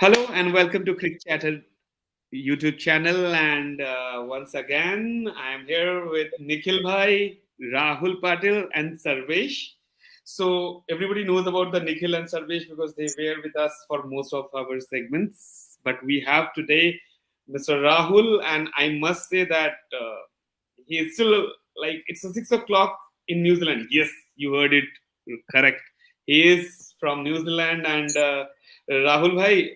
Hello and welcome to CricChatter YouTube channel. And once again, I am here with Nikhil Bhai, Rahul Patil, and Sarvesh. So everybody knows about the Nikhil and Sarvesh because they were with us for most of our segments. But we have today Mr. Rahul, and I must say that he is still like it's 6 o'clock in New Zealand. Yes, you heard it correct. He is from New Zealand, and Rahul भाई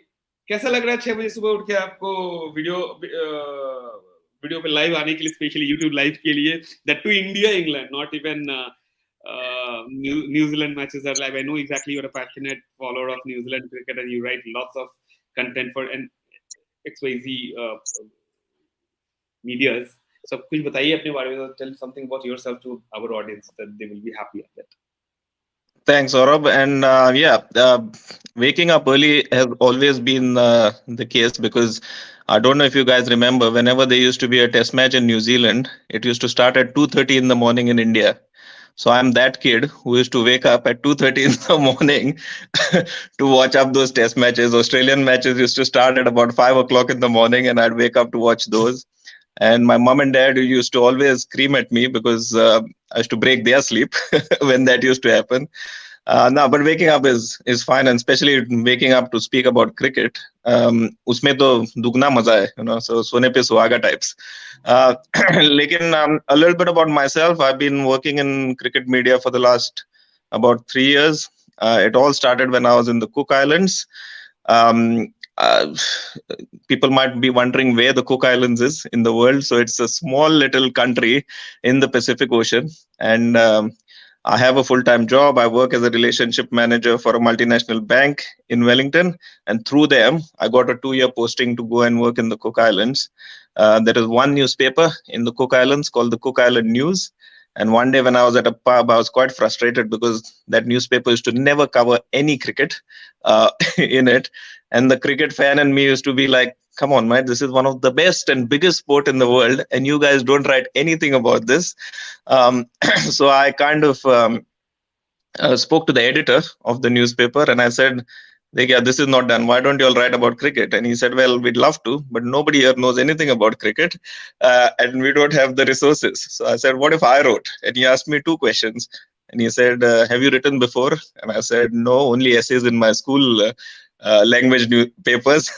कैसा लग रहा है 6 बजे सुबह उठ के आपको वीडियो पे लाइव आने के लिए, स्पेशली यूट्यूब लाइव के लिए, that to India England, not even New Zealand matches are live. I know exactly you are a passionate follower of New Zealand cricket and you right lots of content for and XYZ medias. So कुछ बताइए अपने बारे में, tell something about yourself to our audience that they will be happy at that. Thanks, Sourabh. And waking up early has always been the case because I don't know if you guys remember, whenever there used to be a test match in New Zealand, it used to start at 2:30 in the morning in India. So I'm that kid who used to wake up at 2:30 in the morning to watch up those test matches. Australian matches used to start at about 5 o'clock in the morning, and I'd wake up to watch those. And my mom and dad used to always scream at me because I used to break their sleep when that used to happen. No, but waking up is fine, and especially waking up to speak about cricket. उसमें तो दुगना मजा है, so सोने पे सुहागा types. लेकिन a little bit about myself. I've been working in cricket media for the last about 3 years. It all started when I was in the Cook Islands. People might be wondering where the Cook Islands is in the world. So it's a small little country in the Pacific Ocean, and I have a full-time job. I work as a relationship manager for a multinational bank in Wellington, and through them, I got a 2-year posting to go and work in the Cook Islands. There is one newspaper in the Cook Islands called the Cook Island News. And one day when I was at a pub, I was quite frustrated because that newspaper used to never cover any cricket in it. And the cricket fan in me used to be like, come on, man, this is one of the best and biggest sport in the world, and you guys don't write anything about this. So I kind of spoke to the editor of the newspaper, and I said, yeah, this is not done. Why don't you all write about cricket? And he said, well, we'd love to, but nobody here knows anything about cricket, and we don't have the resources. So I said, what if I wrote? And he asked me 2 questions. And he said, have you written before? And I said, no, only essays in my school language newspapers.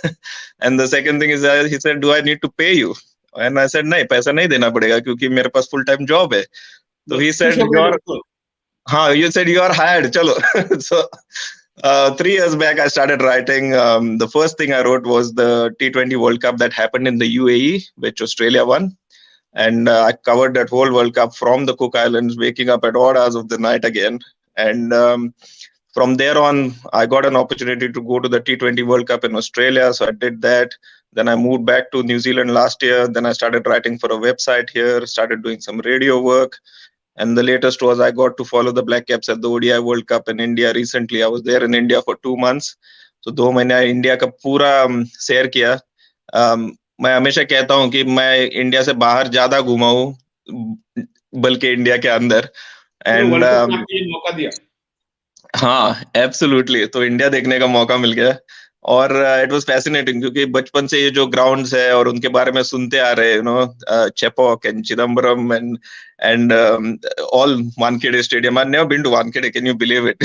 And the second thing is, he said, do I need to pay you? And I said, nahi, paisa nahi dena padega kyunki mere paas full time job hai. So he said, you said you are hired, chalo. So 3 years back, I started writing. The first thing I wrote was the T20 World Cup that happened in the UAE, which Australia won. And I covered that whole World Cup from the Cook Islands, waking up at odd hours of the night again. And from there on, I got an opportunity to go to the T20 World Cup in Australia. So I did that. Then I moved back to New Zealand last year. Then I started writing for a website here, started doing some radio work. And the latest was I got to follow the Black Caps at the ODI World Cup in India recently. I was there in India for 2 months. So 2 महीने India का पूरा सैर किया. मैं हमेशा कहता हूँ कि मैं इंडिया से बाहर ज्यादा घूमा हूँ बल्कि इंडिया के अंदर. And मौका दिया. हाँ, एब्सोल्युटली. तो इंडिया देखने का मौका मिल गया. और इट वाज फैसिनेटिंग क्योंकि बचपन से ये जो ग्राउंड्स है और उनके बारे में सुनते आ रहे हैं, Chepauk and Chidambaram and all Wankhede Stadium. I've never been to Wankhede. Can you believe it?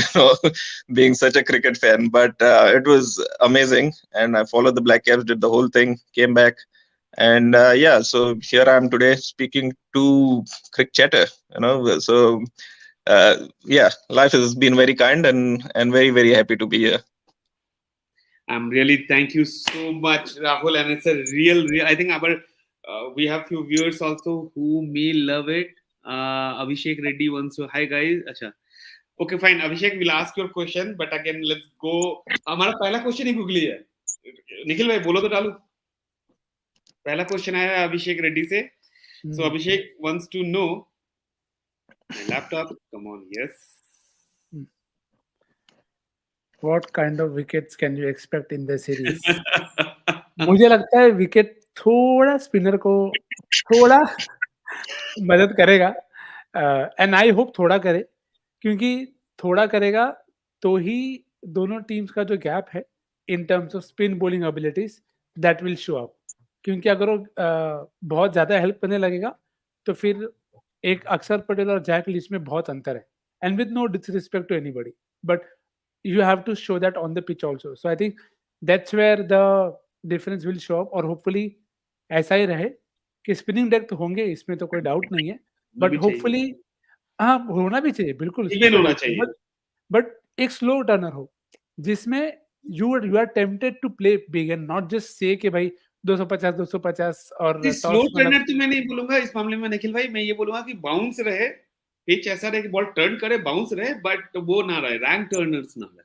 Being such a cricket fan, but it was amazing. And I followed the Black Caps, did the whole thing, came back, and so here I am today speaking to CricChatter. So life has been very kind and very, very happy to be here. I'm really, thank you so much, Rahul. And it's a real, I think we have few viewers also who may love it. Abhishek Reddy wants to, hi guys. Acha. Okay, fine. Abhishek will ask your question, but again, let's go. हमारा पहला question ही googly है. निखिल भाई बोलो तो डालू. पहला question आया है अभिषेक रेड्डी से. So Abhishek wants to know. My laptop, come on, yes. What kind of wickets can you expect in the series? मुझे लगता है विकेट थोड़ा स्पिनर को थोड़ा मदद करेगा, एंड आई होप थोड़ा करे, क्योंकि थोड़ा करेगा तो ही दोनों टीम्स का जो गैप है in terms of spin bowling abilities, that will show up. क्योंकि अगर वो बहुत ज़्यादा हेल्प करने लगेगा तो फिर एक अक्षर पटेल और जैक लीच में बहुत अंतर है, and with no disrespect to anybody, but you have to show that on the pitch also. So I think that's where the difference will show up, और hopefully ऐसा ही रहे कि स्पिनिंग डेप्थ होंगे, इसमें तो कोई डाउट नहीं है, बट होपफुली हाँ होना भी चाहिए, बिल्कुल उसमें इवन कोई होना doubt नहीं, चाहिए। बट एक स्लो टर्नर हो जिसमें you are tempted to play big and not just say कि भाई 250 और स्लो टॉस टर्नर तो मैं नहीं बोलूंगा इस मामले में निखिल भाई, मैं ये बोलूंगा कि बाउंस रहे, पिच ऐसा रहे कि बॉल टर्न करे, बाउंस रहे, बट वो ना रहे, रैंक टर्नर्स ना रहे।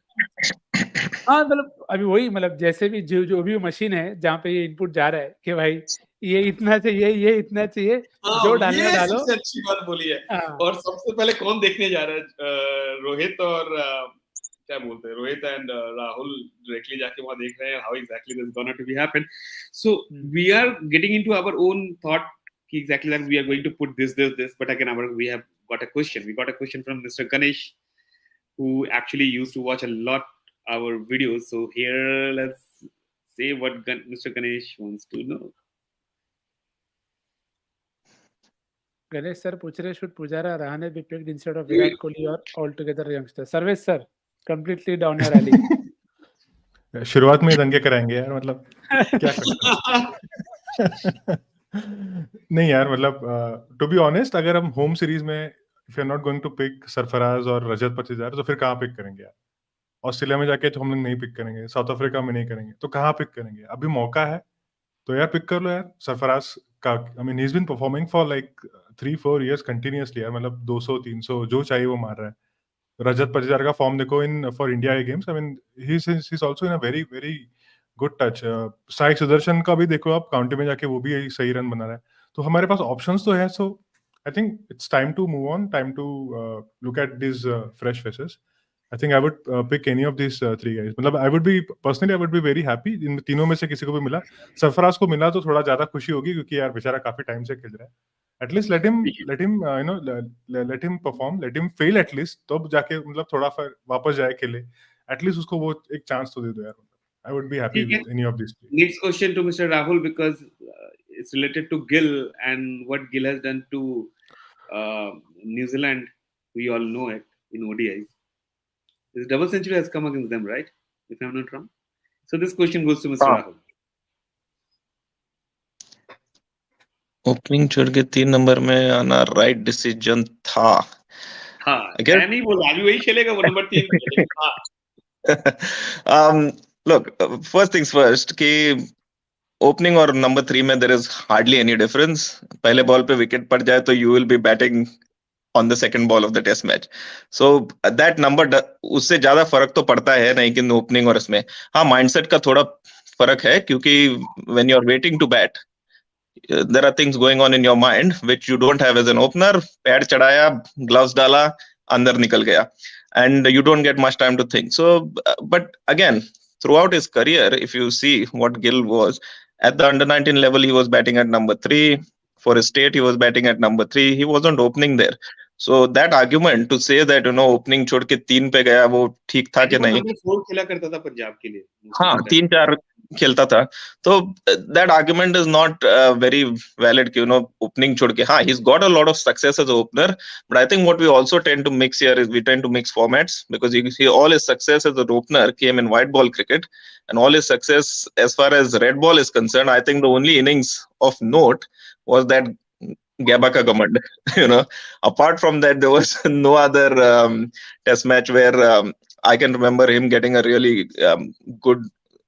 हाँ मतलब अभी वही, मतलब जैसे भी जो भी मशीन है जहाँ पे ये इनपुट जा रहा है कि भाई ये इतना चाहिए, ये इतना चाहिए, जो हाँ, डालना ये डालो। सबसे अच्छी बात बोली है। हाँ और सबसे पहले कौन देखने जा रहा है? रोहित और क्या बोलते हैं, रोहित एंड राहुल डायरेक्टली जाके वहां देख रहे हैं how exactly this gonna to be happen. So we are getting into our own thought कि exactly that we are going to put this, but again we have got a question. We got a question from Mr. Ganesh, who actually used to watch a lot our videos. So here let's say what Mr. Ganesh wants to know. Ganesh sir पूछ रहे should Pujara Rahane be picked instead of Virat Kohli और all together youngster? Sarvesh sir completely down your rally. शुरुआत में ही दंगे कराएंगे यार, मतलब क्या करते हैं। नहीं यार, मतलब टू बी ऑनेस्ट, अगर हम होम सीरीज में if you are not going to pick Sarfaraz और रजत पाटीदार, तो फिर कहाँ पिक करेंगे यार? ऑस्ट्रेलिया में जाके तो हम लोग नहीं पिक करेंगे, साउथ अफ्रीका में नहीं करेंगे, तो कहाँ पिक करेंगे? अभी मौका है तो यार पिक कर लो यार सरफराज का। I mean he is been performing for like 3-4 years continuously यार, मतलब 200-300 जो चाहिए वो मार रहा है। रजत पाटीदार का फॉर्म देखो in for India games, I mean he is also in a very very good touch. Sai Sudarshan का भी देखो आप, काउंटी में जाके वो भी सही रन बना रहा है। तो हमारे पास ऑप्शंस तो है। So I think it's time to move on, time to look at this fresh faces. I think I would pick any of these three guys. मतलब I would be personally I would be very happy इन तीनों में से किसी को भी मिला। सरफराज को मिला तो थोड़ा ज्यादा खुशी होगी, क्योंकि यार बेचारा काफी टाइम से खेल रहा है। At least let him you know let him perform, let him fail at least, तब जाके मतलब थोड़ा फिर वापस जाए खेले। At least उसको वो एक चांस तो दे दो यार। I would be happy with any of these three. Next question to Mr. Rahul, because it's related to Gill and what Gill has done to New Zealand. We all know it in ODIs. His double century has come against them, right? If I'm not wrong. So this question goes to Mr. Rahul. Opening छोड़ के 3 number में आना right decision था। हाँ, मैं नहीं बोला अभी वही खेलेगा वो number 3। Look, first things first कि ओपनिंग और नंबर 3 में there is hardly any difference. पहले बॉल पे विकेट पड़ जाए तो you will be batting on the second ball of the test match. So that number उससे ज्यादा फर्क तो पड़ता है नहीं कि ओपनिंग और इसमें। हाँ, माइंडसेट का थोड़ा फर्क है, क्योंकि when you're waiting to bat there are things going on in your mind which you don't have as an opener. Pad चढ़ाया, gloves डाला, अंदर निकल गया, and you don't get much time to think. So but again, throughout his career, if you see what Gill was at the under-19 level, he was batting at number 3. For his state, he was batting at number 3. He wasn't opening there. So that argument to say that opening छोड़ के 3 पे गया वो ठीक था कि नहीं? Number 4 खेला करता था पंजाब के लिए। हाँ, 3-4 खेलता था। तो that argument is not very valid कि opening छोड़ के। हाँ, he's got a lot of success as an opener, but I think what we also tend to mix here is we tend to mix formats, because you see all his success as an opener came in white ball cricket, and all his success as far as red ball is concerned, I think the only innings of note was that Gabba ka Gamand. Apart from that, there was no other test match where I can remember him getting a really good.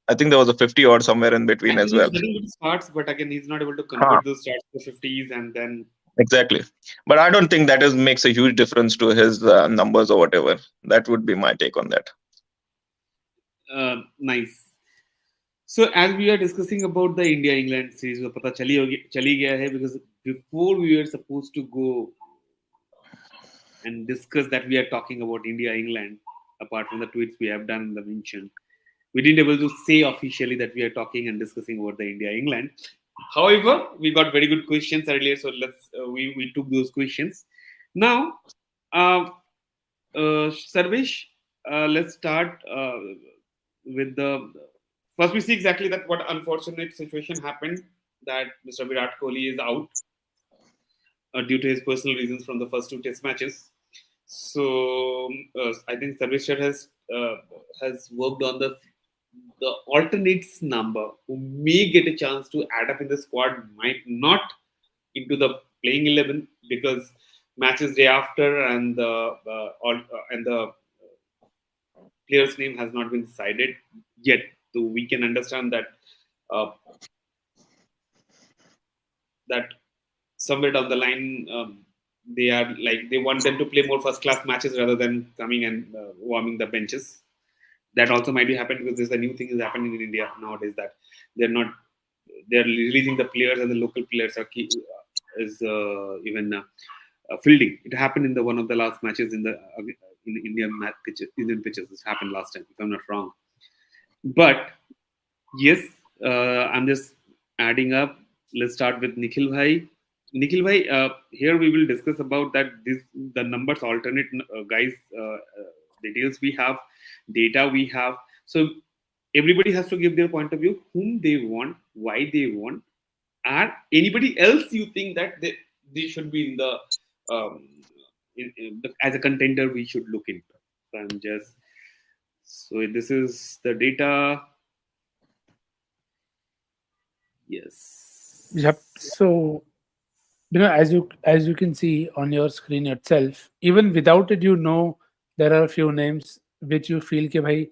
I think there was a 50 odd somewhere in between as well. He's getting good starts, but again, he's not able to convert those starts to 50s and then. Exactly, but I don't think that makes a huge difference to his numbers or whatever. That would be my take on that. Nice. So as we are discussing about the India-England series, पता चली गया है, because before we were supposed to go and discuss that we are talking about India-England, apart from the tweets we have done in the mention, we didn't able to say officially that we are talking and discussing about the India-England. However, we got very good questions earlier, so let's we took those questions. Now, Sarvesh, let's start with the first we see exactly that what unfortunate situation happened, that Mr. Virat Kohli is out due to his personal reasons from the first two test matches. So I think Sarvesh has worked on the alternates number who may get a chance to add up in the squad, might not into the playing 11 because matches day after and the player's name has not been decided yet. So we can understand that uh, that somewhere down the line they want them to play more first class matches rather than coming and warming the benches. That also might be happening because there's a new thing is happening in India nowadays, that they're releasing the players and the local players are even fielding. It happened in the one of the last matches in Indian pitches. This happened last time, if I'm not wrong. But yes, I'm just adding up. Let's start with Nikhil Bhai. Nikhil Bhai, here we will discuss about that the numbers alternate guys details we have, data we have. So everybody has to give their point of view, whom they want, why they want, and anybody else you think that they should be in the as a contender we should look into. So this is the data. Yes. Yep. So, as you can see on your screen itself, even without it, there are a few names which you feel ke bhai,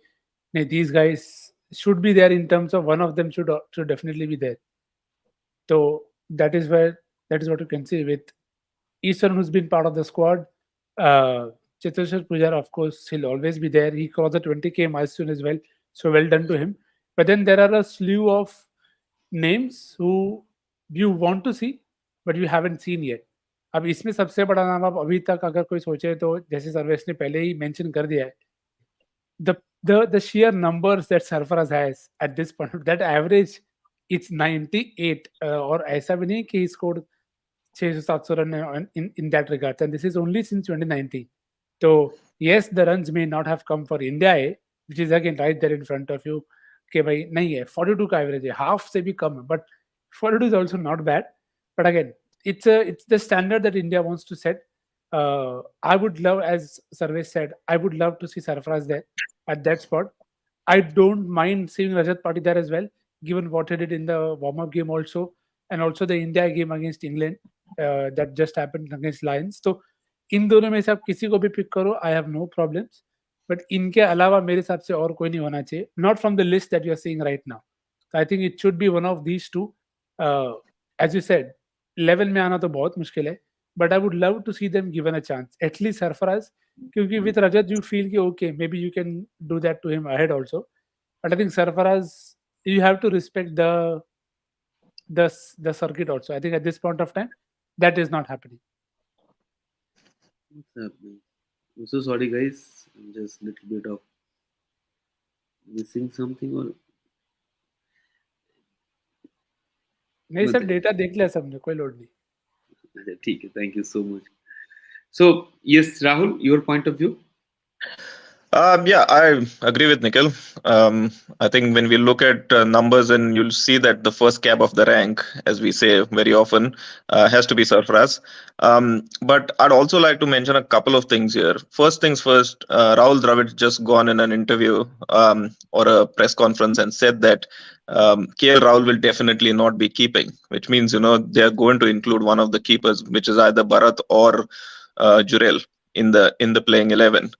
these guys should be there in terms of one of them should definitely be there. So that is what you can see with Eastern, who's been part of the squad. Cheteshwar Pujara, of course, he'll always be there. He crossed the 20K milestone as well, so well done to him. But then there are a slew of names who you want to see but you haven't seen yet. अब इसमें सबसे बड़ा नाम आप अभी तक अगर कोई सोचे तो जैसे सर्वेश ने पहले ही मेंशन कर दिया है, the sheer numbers that Sarfaraz has at this point, that average it's 98 और ऐसा भी नहीं कि he scored 600-700 run in that regard, and this is only since 2019. So yes, the runs may not have come for India A, which is again right there in front of you कि भाई नहीं है, 42 का average है, half से भी कम है, but 42 is also not bad. But again, it's the standard that India wants to set. I would love, as Sarvesh said, I would love to see Sarfaraz there at that spot. I don't mind seeing Rajat Patidar as well, given what he did in the warm-up game also, and also the India game against England that just happened against Lions. So इन दोनों में से आप किसी को भी pick करो, I have no problems. But इनके अलावा मेरे हिसाब से और कोई नहीं होना चाहिए. Not from the list that you are seeing right now. So I think it should be one of these two. As you said, 11 में आना तो बहुत मुश्किल है. But I would love to see them given a chance. At least Sarfaraz, क्योंकि with Rajat you feel कि okay, maybe you can do that to him ahead also. But I think Sarfaraz, you have to respect the circuit also. I think at this point of time, that is not happening. What's happening? I'm so sorry, guys. I'm just a little bit of missing something or. नहीं सब data देख लिया सबने, कोई load नहीं. ठीक है, thank you so much. So yes, Rahul, your point of view. Yeah, I agree with Nikhil. I think when we look at numbers, and you'll see that the first cab of the rank, as we say very often, has to be Sarfaraz. But I'd also like to mention a couple of things here. First things first, Rahul Dravid just gone in an interview or a press conference and said that KL Rahul will definitely not be keeping, which means, they're going to include one of the keepers, which is either Bharat or Jurel in the playing 11.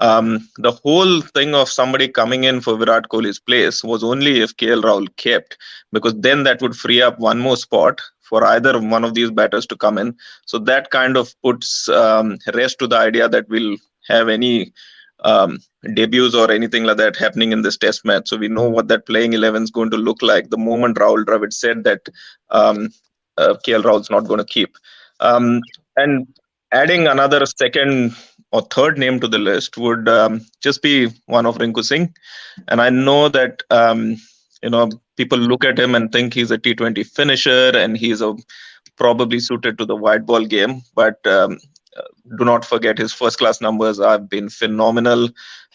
The whole thing of somebody coming in for Virat Kohli's place was only if KL Rahul kept, because then that would free up one more spot for either one of these batters to come in. So that kind of puts rest to the idea that we'll have any debuts or anything like that happening in this test match. So we know what that playing 11 is going to look like the moment Rahul Dravid said that KL Rahul's not going to keep. And adding another second or third name to the list would just be one of Rinku Singh. And I know that, people look at him and think he's a T20 finisher and he's probably suited to the white ball game. But do not forget his first class numbers have been phenomenal.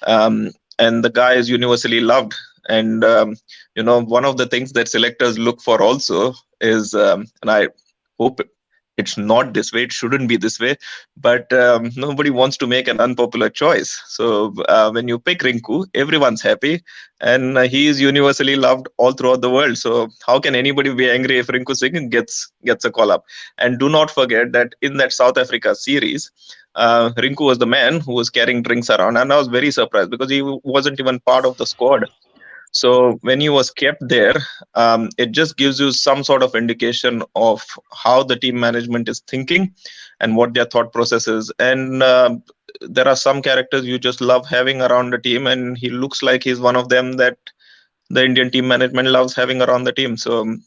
And the guy is universally loved And one of the things that selectors look for also is, and I hope it's not this way, it shouldn't be this way, but nobody wants to make an unpopular choice. So when you pick Rinku, everyone's happy, and he is universally loved all throughout the world. So how can anybody be angry if Rinku Singh gets a call up? And do not forget that in that South Africa series, Rinku was the man who was carrying drinks around, and I was very surprised because he wasn't even part of the squad. So when he was kept there, it just gives you some sort of indication of how the team management is thinking and what their thought process is. And there are some characters you just love having around the team, and he looks like he's one of them that the Indian team management loves having around the team. So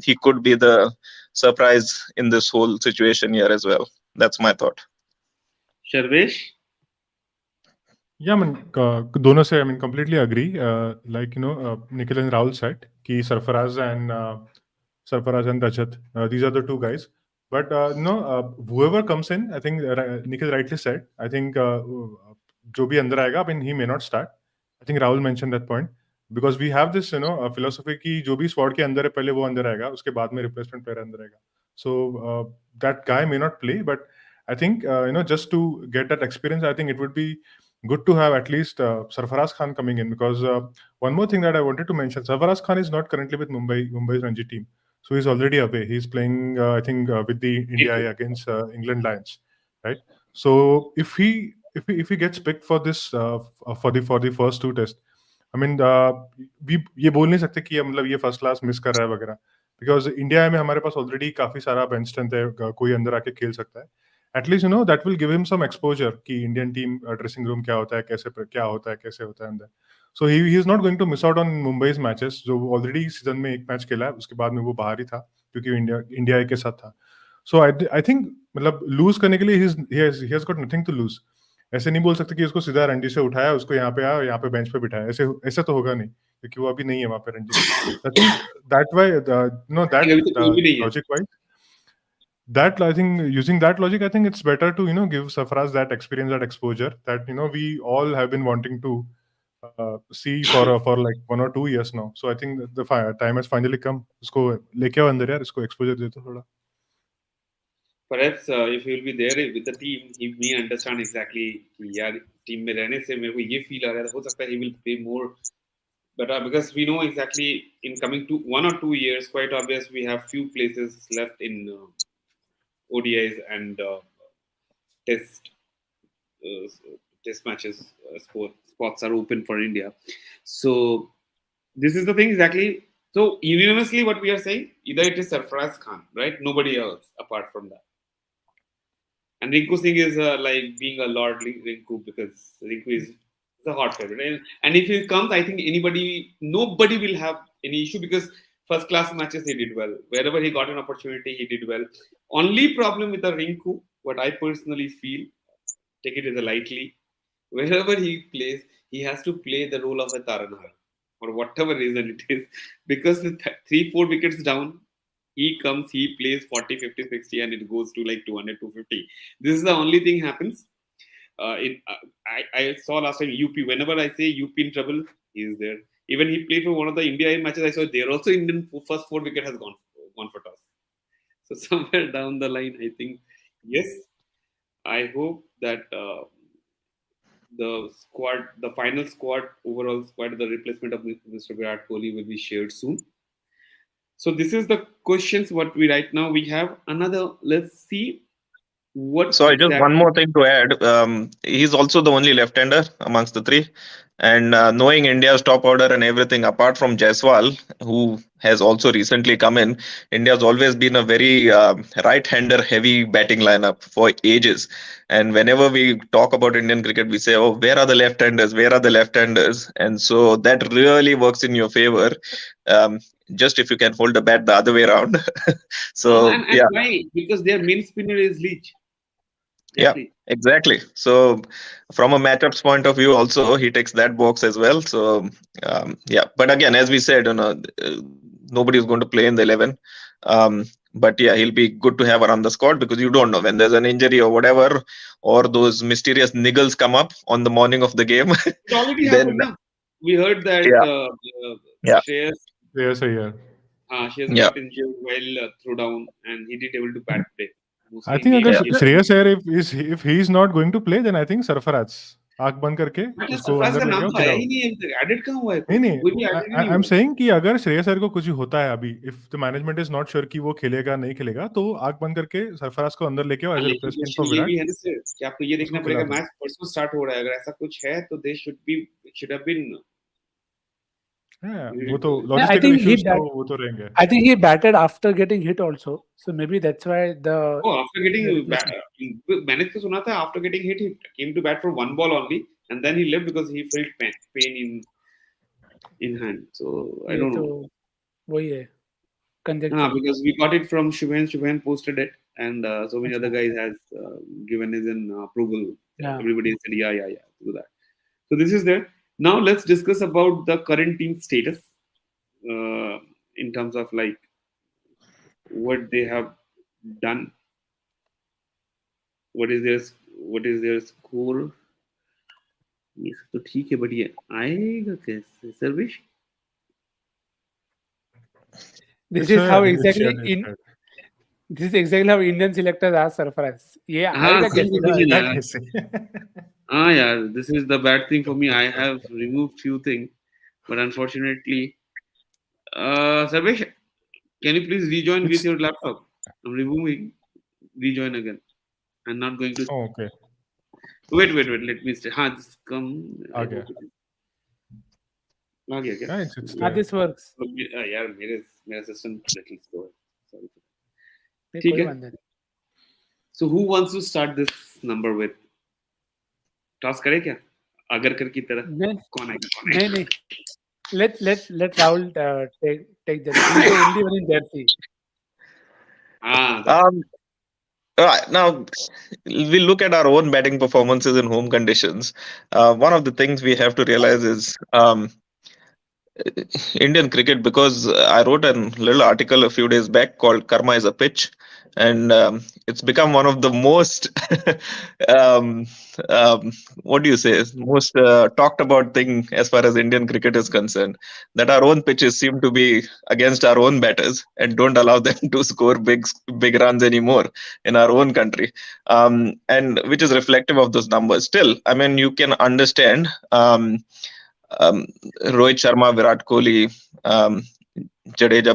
he could be the surprise in this whole situation here as well. That's my thought. Sarvesh? Yeah, I mean, दोनों से I mean completely agree. Like Nikhil and Rahul said, कि Sarfaraz and Rajat, these are the two guys. But whoever comes in, I think Nikhil rightly said. I think जो भी अंदर आएगा, I mean, he may not start. I think Rahul mentioned that point because we have this philosophy कि जो भी squad के अंदर है पहले वो अंदर आएगा, उसके बाद में replacement player अंदर आएगा. So that guy may not play, but I think just to get that experience, I think it would be good to have at least Sarfaraz Khan coming in, because one more thing that I wanted to mention, Sarfaraz Khan is not currently with Mumbai's Ranji team, so he's already away. He's playing I think with the India against England Lions, right? So if he gets picked for this for the first two tests, I mean we ये बोल नहीं सकते कि मतलब ये first class miss कर रहा है वगैरह, बिकॉज इंडिया में हमारे पास ऑलरेडी काफी सारा बेंच स्ट्रेंथ है, कोई अंदर आके खेल सकता है. At least that will give him some exposure कि इंडियन टीम ड्रेसिंग रूम क्या होता है, क्या होता है, कैसे होता है अंदर. So he is not going to miss out on Mumbai's matches, जो ऑलरेडी सीजन में एक मैच खेला है, उसके बाद में वो बाहर ही था क्योंकि इंडिया के साथ था. सो आई थिंक मतलब लूज करने के लिए he has got nothing to lose. ऐसे नहीं बोल सकते कि उसको सीधा रणजी से उठाया, उसको यहाँ पे आया, यहाँ पे बेंच पे बिठाया. ऐसे तो होगा नहीं क्योंकि वो अभी नहीं है वहां पे Ranji. I think that why that logic wise, that I think using that logic, I think it's better to give Sarfaraz that experience, that exposure that we all have been wanting to see for like 1 or 2 years now. So I think that the time has finally come. Usko leke aao andar yaar, isko exposure de do thoda. Perhaps if he will be there with the team, he may understand exactly कि यार team में रहने से मेरे को ये feel आ रहा है, हो सकता है he will play more. But because we know exactly in coming 1 or 2 years, quite obvious we have few places left in ODIs and test matches. Spots are open for India. So this is the thing exactly. So unanimously, what we are saying, either it is Sarfaraz Khan, right? Nobody else apart from that. And Rinku Singh is like being a Lord Rinku, because Rinku is a hot favorite. And if he comes, I think nobody will have any issue, because first class matches he did well. Wherever he got an opportunity, he did well. Only problem with the Rinku, what I personally feel, take it as a lightly, wherever he plays, he has to play the role of a Taranhar, for whatever reason it is, because with 3-4 wickets down, he comes, he plays 40, 50, 60, and it goes to like 200, 250. This is the only thing happens. I saw last time UP, whenever I say UP in trouble, he is there. Even he played for one of the India matches I saw there. Also, Indian first 4 wicket has gone for toss. So somewhere down the line, I think, yes, I hope that the final squad, overall squad, the replacement of Mr. Virat Kohli will be shared soon. So this is the questions what we right now we have. Another, let's see. Sorry, just one more thing to add. He's also the only left-hander amongst the three. And knowing India's top order and everything, apart from Jaiswal, who has also recently come in, India's always been a very right-hander heavy batting lineup for ages. And whenever we talk about Indian cricket, we say, oh, where are the left-handers? Where are the left-handers? And so that really works in your favor. Just if you can hold the bat the other way around. So and yeah. Why? Because their main spinner is Leach. Yeah, exactly. So from a matchups point of view also, he ticks that box as well. So yeah, but again, as we said, nobody is going to play in the 11. But yeah, he'll be good to have around the squad, because you don't know when there's an injury or whatever, or those mysterious niggles come up on the morning of the game. It already happened now. We heard that Yeah. Yeah. Shreyas Yes, yeah. Shreyas Yeah. got injured while throw down, and he did able to bat today. I Mostly think अगर in the Shreyas Iyer if he is not going to play, then I think Sarfaraz आंख बंद करके but उसको सरफराज अंदर का लेके नाम आओ तो आया खिलाओ। ही नहीं अभी तक, एडिट कहाँ हुआ है नहीं कोई भी नहीं, एडिट ही नहीं आई एम हुआ। सेइंग कि अगर श्रेयस अय्यर को कुछ होता है अभी, if the management is not sure कि वो खेलेगा नहीं खेलेगा, तो आंख बंद करके सरफराज को अंदर लेके आओ एज अ लेकिन रिप्लेसमेंट क्वेश्चन फॉर ये विराट, भी है ना सर कि आपको ये उसको देखना खिला पड़ेगा दो। मैच परसों स्टार्ट हो रहा है, अगर ऐसा कुछ है तो दे शुड हैव बीन वो तो I logistical think he issues तो bat, वो तो रहेंगे। I think he batted after getting hit also, so maybe that's why the after getting मैंने तो सुना था after getting hit he came to bat for one ball only and then he left because he felt pain in hand. So I ये don't तो know. वही है conjecture. Because we got it from Shubhen. Shubhen posted it, and so many other guys has given his approval. Yeah. Everybody said yeah, do that. So this is there. Now let's discuss about the current team status in terms of like what they have done. What is their score? ये सब तो ठीक है, बढ़िया आएगा कैसे Sarvesh? This is how exactly this is exactly how Indian selectors ask Sarfaraz. ये आएगा कैसे? Yeah, this is the bad thing for me. I have removed few things, but unfortunately, Sarvesh, can you please rejoin with your laptop? I'm removing. Rejoin again. I'm not going to. Oh, okay. Wait. Let me stay. Just come. आ गया क्या? This works. यार मेरा system little slow. Sorry. ठीक है. So who wants to start this number with? Toss करे क्या? अगरकर की तरह कौन आएगा? नहीं. Let Rahul take the only one in jersey. Now we look at our own batting performances in home conditions. One of the things we have to realize is Indian cricket, because I wrote a little article a few days back called Karma is a Pitch, and it's become one of the most what do you say, most talked about thing as far as Indian cricket is concerned, that our own pitches seem to be against our own batters and don't allow them to score big runs anymore in our own country, and which is reflective of those numbers. Still, I mean, you can understand Rohit Sharma, Virat Kohli, Jadeja,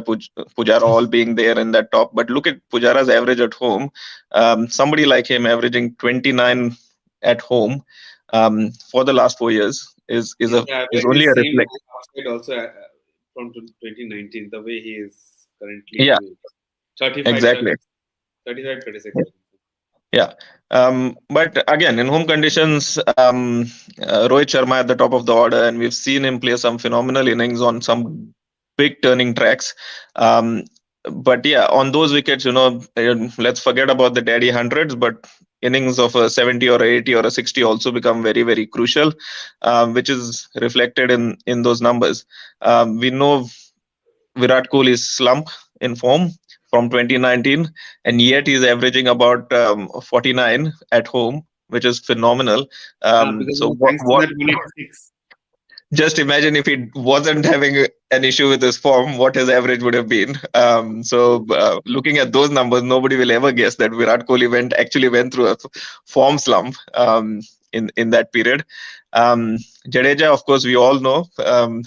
Pujara all being there in that top. But look at Pujara's average at home. Somebody like him averaging 29 at home for the last 4 years is only a reflection. Also from 2019, the way he is currently. Yeah. 35, exactly. 35, 36. Yeah. But again, in home conditions, Rohit Sharma at the top of the order, and we've seen him play some phenomenal innings on some big turning tracks. But yeah, on those wickets, let's forget about the daddy hundreds, but innings of a 70 or 80 or a 60 also become very, very crucial, which is reflected in those numbers. We know Virat Kohli's slump in form from 2019, and yet he's averaging about 49 at home, which is phenomenal. So what just imagine if he wasn't having an issue with his form, what his average would have been. So looking at those numbers, nobody will ever guess that Virat Kohli actually went through a form slump in that period. Jadeja, of course, we all know,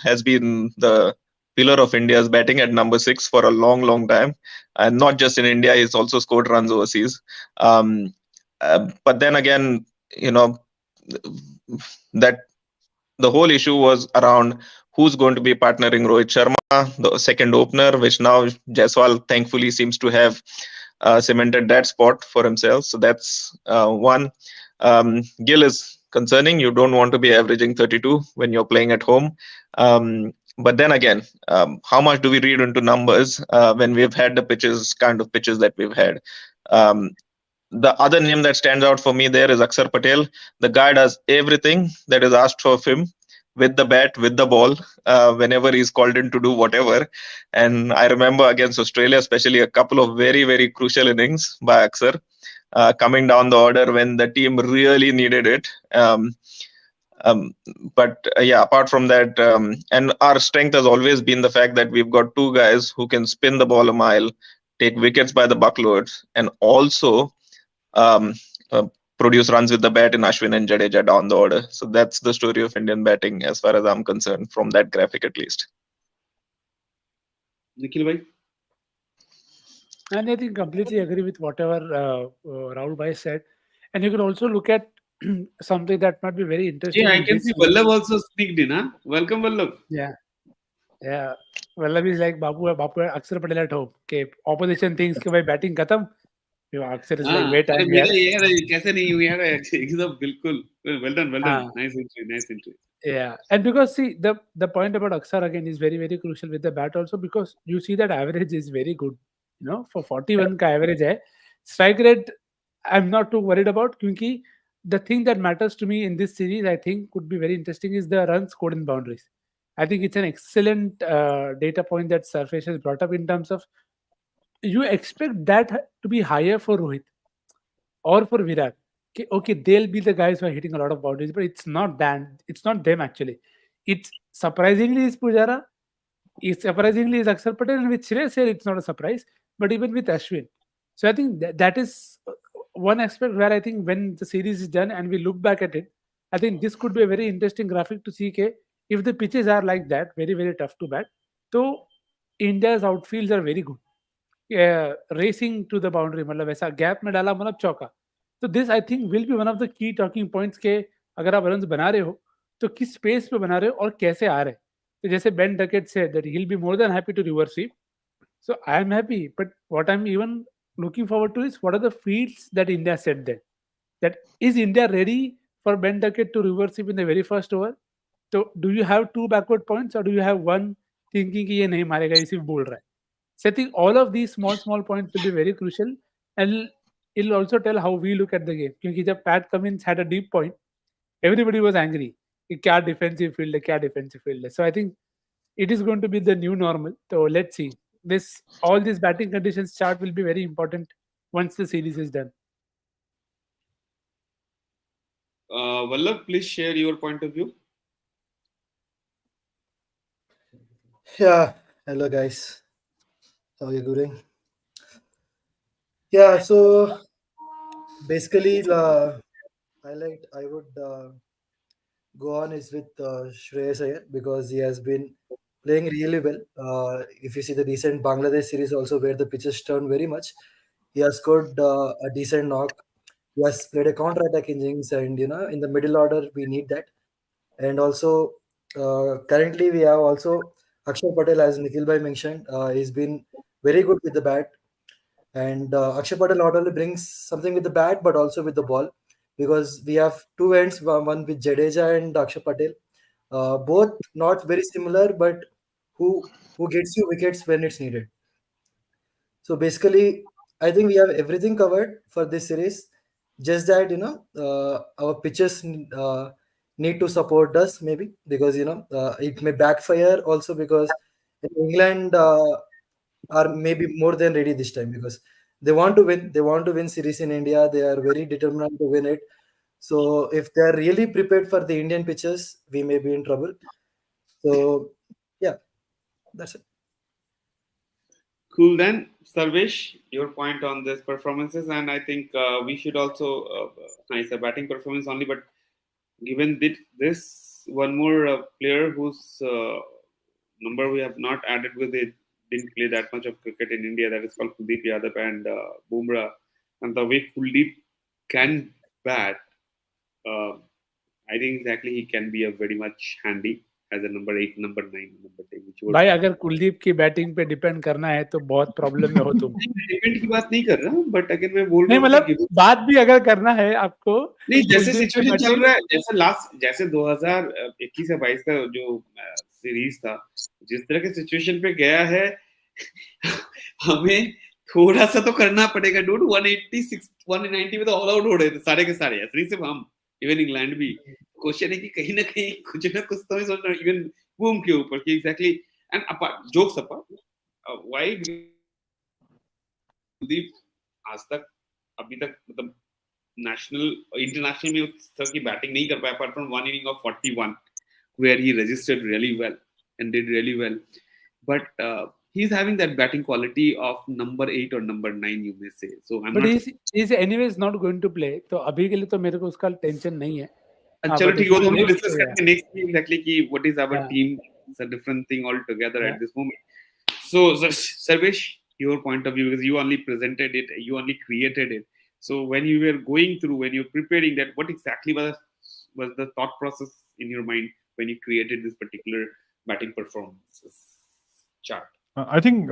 has been the pillar of India's batting at number 6 for a long, long time. And not just in India, he's also scored runs overseas. But then again, that the whole issue was around who's going to be partnering Rohit Sharma, the second opener, which now Jaiswal thankfully seems to have cemented that spot for himself. So that's one. Gill is concerning. You don't want to be averaging 32 when you're playing at home. But then again, how much do we read into numbers when we've had the kind of pitches that we've had? The other name that stands out for me there is Akshar Patel. The guy does everything that is asked of him with the bat, with the ball, whenever he's called in to do whatever. And I remember against Australia, especially a couple of very, very crucial innings by Akshar, coming down the order when the team really needed it. But yeah, apart from that, and our strength has always been the fact that we've got two guys who can spin the ball a mile, take wickets by the buckloads, and also um, uh, produce runs with the bat in Ashwin and Jadeja down the order. So that's the story of Indian batting, as far as I'm concerned, from that graphic at least. Nikhil bhai? And I think completely agree with whatever Rahul Bhai said. And you can also look at something that might be very interesting Yeah, I in can this see series. Vallabh also sneaked in. Huh? Welcome, Vallabh. Yeah, yeah. Vallabh is like Bapu Aksar Patel at home. Okay, opposition thinks कि भाई batting खत्म. Aksar is like हाँ, wait, अरे I'm मेरा here. ये है कैसे नहीं हुई यार एकदम बिल्कुल well done, well done. हाँ, Nice entry, nice entry. yeah. And because see the point about Aksar again is very very crucial with the bat also, because you see that average is very good. For 41 का average है. Strike rate I'm not too worried about, क्योंकि the thing that matters to me in this series, I think, could be very interesting is the runs scored in boundaries. I think it's an excellent data point that Sarvesh has brought up in terms of you expect that to be higher for Rohit or for Virat. Okay, they'll be the guys who are hitting a lot of boundaries, but it's not that. It's not them actually. It's surprisingly is Pujara. It's surprisingly is Akshar Patel, and with Shreyas here, it's not a surprise. But even with Ashwin, so I think that is one aspect where I think when the series is done and we look back at it, I think this could be a very interesting graphic to see. If the pitches are like that, very very tough to bat, so India's outfields are very good. Racing to the boundary, मतलब ऐसा gap में डाला, मतलब चौका. तो this I think will be one of the key talking points के अगर आप रन बना रहे हो तो किस स्पेस पे बना रहे हो और कैसे आ रहे हैं. तो जैसे बेन डकेट से that he will be more than happy to reverse sweep. So I am happy, but what I'm even looking forward to is what are the fields that India set there. That is India ready for Ben Duckett to reverse it in the very first over? So do you have two backward points or do you have one thinking कि ये नहीं मारेगा, ये सिर्फ बोल रहा है? So I think all of these small points will be very crucial, and it'll also tell how we look at the game. क्योंकि जब Pat Cummins had a deep point, everybody was angry. कि क्या defensive field है, क्या defensive field है. So I think it is going to be the new normal. So let's see. All these batting conditions chart will be very important once the series is done. Vallabh, please share your point of view. Yeah, hello guys. How are you doing? Yeah, so basically the highlight I would go on is with Shreyas Iyer because he has been playing really well. If you see the recent Bangladesh series also where the pitches turned very much, he has scored a decent knock. He has played a counter-attack innings, and in the middle order we need that. And also currently we have also Akshay Patel, as Nikhil bhai mentioned. He's been very good with the bat, and Akshay Patel not only brings something with the bat but also with the ball, because we have two ends, one with Jadeja and Akshay Patel, both not very similar, but who gets you wickets when it's needed. So basically, I think we have everything covered for this series. Just that our pitches need to support us, maybe, because it may backfire also, because in England are maybe more than ready this time, because they want to win. They want to win series in India. They are very determined to win it. So if they are really prepared for the Indian pitches, we may be in trouble. So yeah, that's it. Cool then, Sarvesh, your point on this performances, and I think we should also nice a batting performance only, but given this one more player whose number we have not added with it, didn't play that much of cricket in India, that is called Kuldeep Yadav and Bumrah, and the way Kuldeep can bat, uh, I think exactly he can be a very much handy as a number 8, number 9, number 10. भाई अगर कुलदीप की batting पे depend करना है तो बहुत problem में हो तुम. डिपेंड की बात नहीं कर रहा हूँ, बट अगर मैं बोल नहीं, रहा हूँ मतलब बात भी अगर करना है आपको, नहीं, जैसे कुलदीप की सिचुएशन चल बैटिंग रहा है, जैसे 2021 या 22 का जो सीरीज था, जिस तरह के सिचुएशन पे गया है, हमें थोड़ा सा तो करना पड़ेगा डूड. 186 190 में तो ऑल आउट हो रहे थे सारे के सारे, ऐसे सिर्फ हम, इवन इंग्लैंड भी. क्वेश्चन है कि कहीं ना कहीं कुछ ना कुछ तो मैं सोच रहा हूँ इवन बूम के ऊपर कि exactly. And apart jokes apart, why Kuldeep आज तक अभी तक मतलब international में उस तरह की बैटिंग नहीं कर पाया apart from one inning of 41 where he registered really well and did really well, but he's having that batting quality of number 8 or number 9, you may say. So I'm But not. he's anyways not going to play. तो अभी के लिए तो मेरे को उसका tension नहीं है. चलो But ठीक if है, वो he तो हम लोग plays, डिस्कस तो करेंगे नेक्स्ट वीक एग्जैक्टली कि what is our Yeah. Team. It's a different thing altogether Yeah. at this moment. So Sarvesh, your point of view, because you only presented it, you only created it. So when you were going through, when you're preparing that, what exactly was the thought process in your mind when you created this particular batting performance chart? I think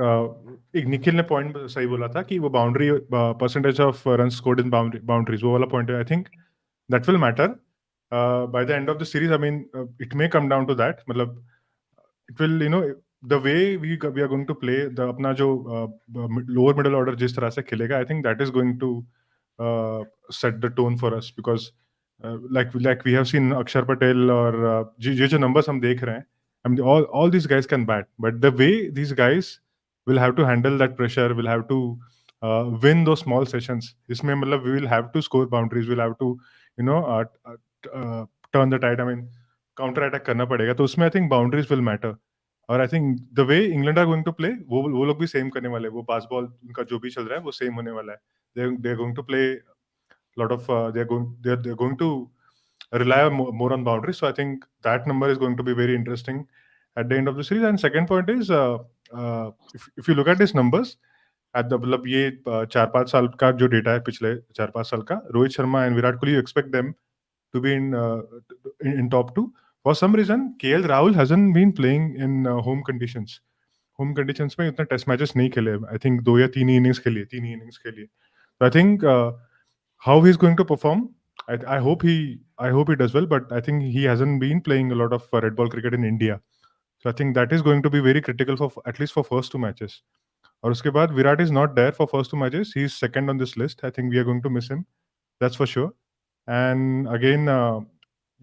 एक निखिल ने point सही बोला था कि वो boundary percentage of run scored in boundaries, वो वाला point है. I think that will matter by the end of the series. I mean it may come down to that. मतलब it will, you know, the way we are going to play the अपना जो lower middle order जिस तरह से खेलेगा, I think that is going to set the tone for us. Because like we have seen Akshar Patel और ये जो numbers हम देख रहे हैं, I mean, all these guys can bat, but the way these guys will have to handle that pressure, will have to win those small sessions. इसमें मतलब we will have to score boundaries, we'll have to, you know, turn the tide. I mean, counter attack करना पड़ेगा. तो उसमें I think boundaries will matter. और I think the way England are going to play, वो लोग भी same करने वाले हैं. वो pass ball उनका जो भी चल रहा है वो same होने वाला है. They're going to play a lot of they're going to rely more on boundaries. So I think that number is going to be very interesting at the end of the series. And second point is, if you look at these numbers, at the मतलब ये 4-5 साल का जो data है, पिछले 4-5 साल का, Rohit Sharma and Virat Kohli, you expect them to be in top 2. For some reason, KL Rahul hasn't been playing in home conditions. Home conditions में इतना टेस्ट मैचेस नहीं खेले. I think 2 या 3 ही innings खेली. So I think how he's going to perform, I hope he does well, but I think he hasn't been playing a lot of red ball cricket in India. So I think that is going to be very critical for at least for first 2 matches. और उसके बाद Virat is not there for first 2 matches. He's second on this list. I think we are going to miss him. That's for sure. And again,